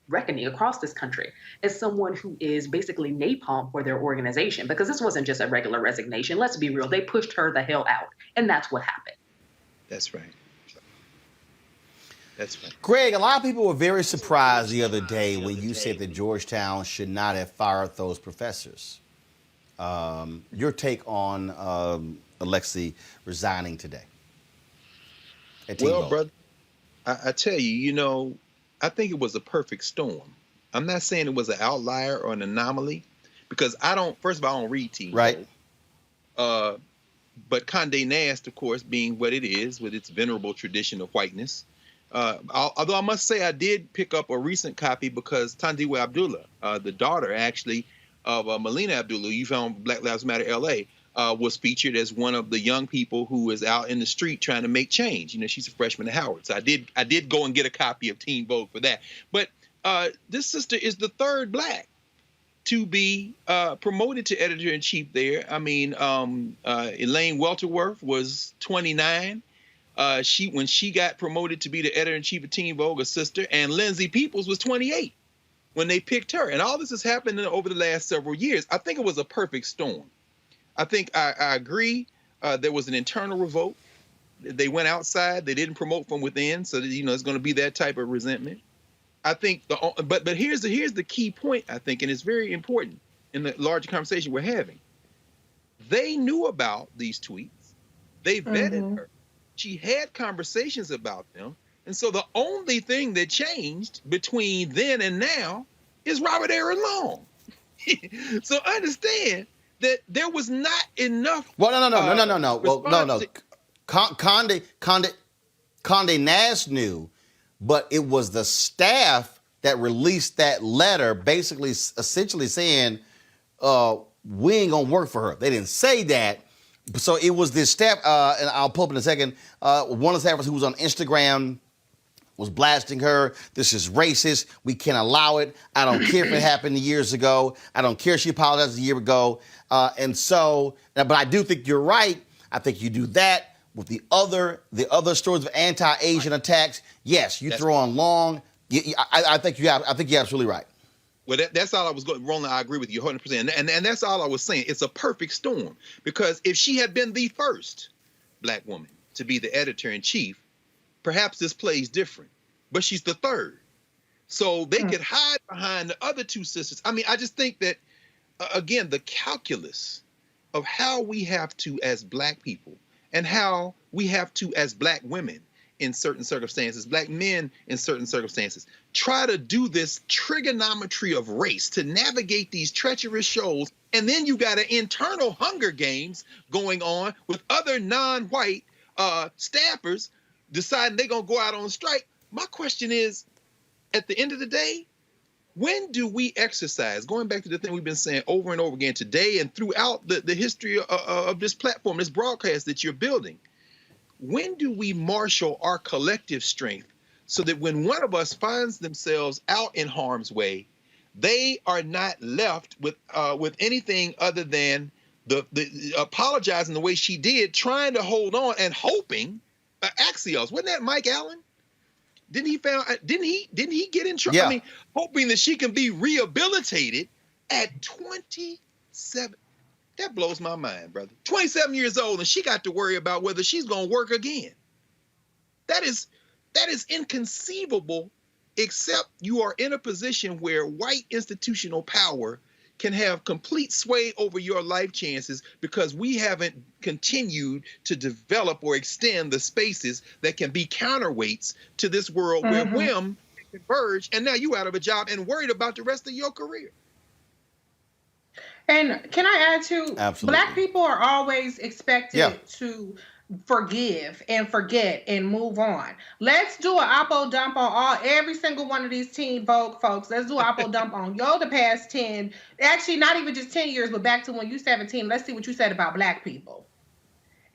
[SPEAKER 9] reckoning across this country as someone who is basically napalm for their organization. Because this wasn't just a regular resignation. Let's be real. They pushed her the hell out. And that's what happened.
[SPEAKER 10] That's right. That's right.
[SPEAKER 1] Greg, a lot of people were very surprised the other day when you said that Georgetown should not have fired those professors. Your take on Alexi resigning today?
[SPEAKER 10] Well, brother, I tell you, I think it was a perfect storm. I'm not saying it was an outlier or an anomaly, because first of all, I don't read Teen
[SPEAKER 1] Right.
[SPEAKER 10] Vogue. But Condé Nast, of course, being what it is with its venerable tradition of whiteness. Although I must say I did pick up a recent copy because Tandiwe Abdullah, the daughter actually of Melina Abdullah, you found Black Lives Matter LA, was featured as one of the young people who is out in the street trying to make change. She's a freshman at Howard. So I did go and get a copy of Teen Vogue for that. But this sister is the third Black to be promoted to editor-in-chief there. I mean, Elaine Welterworth was 29. When she got promoted to be the editor-in-chief of Teen Vogue, a sister, and Lindsay Peoples was 28 when they picked her. And all this has happened over the last several years. I think it was a perfect storm. I think I agree. There was an internal revolt. They went outside. They didn't promote from within. So that, it's going to be that type of resentment. I think but here's the key point, I think, and it's very important in the larger conversation we're having. They knew about these tweets. They vetted her. She had conversations about them. And so the only thing that changed between then and now is Robert Aaron Long. So understand that there was not enough.
[SPEAKER 1] Well, no. Well, no. Condé Nast knew, but it was the staff that released that letter, essentially saying, we ain't gonna work for her. They didn't say that. So it was this staff, and I'll pull up in a second, one of the staffers who was on Instagram was blasting her. This is racist. We can't allow it. I don't care if it happened years ago. I don't care if she apologized a year ago. But I do think you're right. I think you do that with the other stories of anti-Asian attacks. Yes, you throw on Long. I think you're absolutely right.
[SPEAKER 10] Well, that's all I was going. Roland, I agree with you 100%. And that's all I was saying. It's a perfect storm, because if she had been the first Black woman to be the editor-in-chief, perhaps this plays different. But she's the third. So they could hide behind the other two sisters. I mean, I just think that, again, the calculus of how we have to, as Black people, and how we have to, as Black women, in certain circumstances, Black men in certain circumstances, try to do this trigonometry of race to navigate these treacherous shoals. And then you got an internal Hunger Games going on with other non-white staffers deciding they're going to go out on strike. My question is, at the end of the day, when do we exercise, going back to the thing we've been saying over and over again today and throughout the history of this platform, this broadcast that you're building, when do we marshal our collective strength so that when one of us finds themselves out in harm's way, they are not left with anything other than the apologizing the way she did, trying to hold on and hoping Axios. Wasn't that Mike Allen? Didn't he get in trouble?
[SPEAKER 1] Yeah.
[SPEAKER 10] I mean, hoping that she can be rehabilitated at 27. That blows my mind, brother. 27 years old, and she got to worry about whether she's going to work again. That is inconceivable, except you are in a position where white institutional power can have complete sway over your life chances because we haven't continued to develop or extend the spaces that can be counterweights to this world where whim can converge, and now you out of a job and worried about the rest of your career.
[SPEAKER 8] And can I add to,
[SPEAKER 1] Absolutely.
[SPEAKER 8] Black people are always expected to forgive and forget and move on. Let's do an oppo dump on every single one of these Teen Vogue folks. Let's do an oppo dump on the past 10, actually not even just 10 years, but back to when you 17. Let's see what you said about Black people.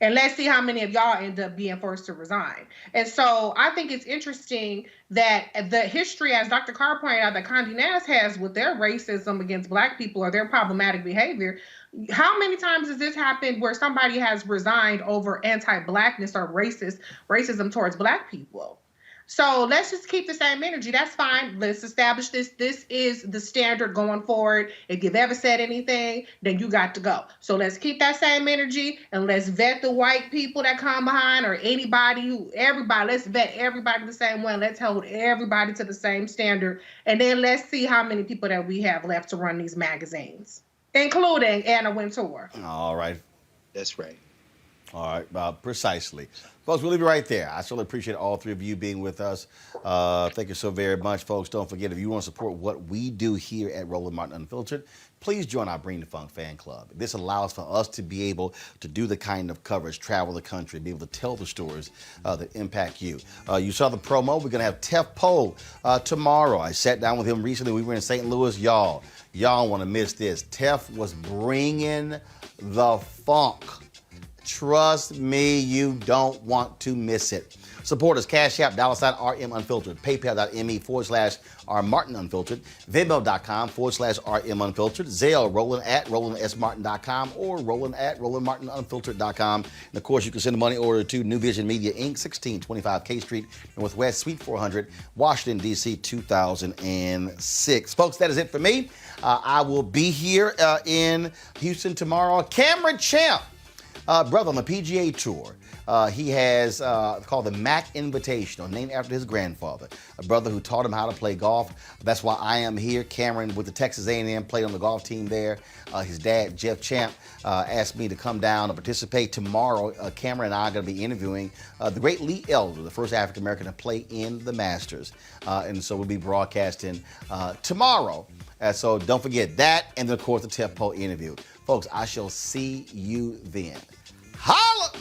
[SPEAKER 8] And let's see how many of y'all end up being forced to resign. And so I think it's interesting that the history, as Dr. Carr pointed out, that Condé Nast has with their racism against Black people or their problematic behavior. How many times has this happened where somebody has resigned over anti-Blackness or racism towards Black people? So let's just keep the same energy. That's fine. Let's establish this. This is the standard going forward. If you've ever said anything, then you got to go. So let's keep that same energy and let's vet the white people that come behind or everybody. Let's vet everybody the same way. Let's hold everybody to the same standard. And then let's see how many people that we have left to run these magazines, including Anna Wintour.
[SPEAKER 1] All right.
[SPEAKER 10] That's right.
[SPEAKER 1] All right, precisely. Folks, we'll leave it right there. I certainly appreciate all three of you being with us. Thank you so very much, folks. Don't forget, if you want to support what we do here at Roland Martin Unfiltered, please join our Bring the Funk fan club. This allows for us to be able to do the kind of coverage, travel the country, be able to tell the stories that impact you. You saw the promo. We're going to have Tef Poe tomorrow. I sat down with him recently. We were in St. Louis. Y'all want to miss this. Tef was bringing the funk. Trust me, you don't want to miss it. Support us, Cash App, $RM Unfiltered, PayPal.me/R Martin Unfiltered, Venmo.com/RM Unfiltered, Zelle, Roland at RolandSMartin.com or Roland at RolandMartinUnfiltered.com. And of course, you can send a money order to New Vision Media Inc., 1625 K Street, Northwest, Suite 400, Washington, D.C., 2006. Folks, that is it for me. I will be here in Houston tomorrow. Cameron Champ. Brother on the PGA Tour. He has called the Mac Invitational, named after his grandfather, a brother who taught him how to play golf. That's why I am here. Cameron with the Texas A&M played on the golf team there. His dad, Jeff Champ, asked me to come down and participate tomorrow. Cameron and I are going to be interviewing the great Lee Elder, the first African-American to play in the Masters. And so we'll be broadcasting tomorrow. So don't forget that, and then, of course, the Tef Poe interview. Folks, I shall see you then. Holla!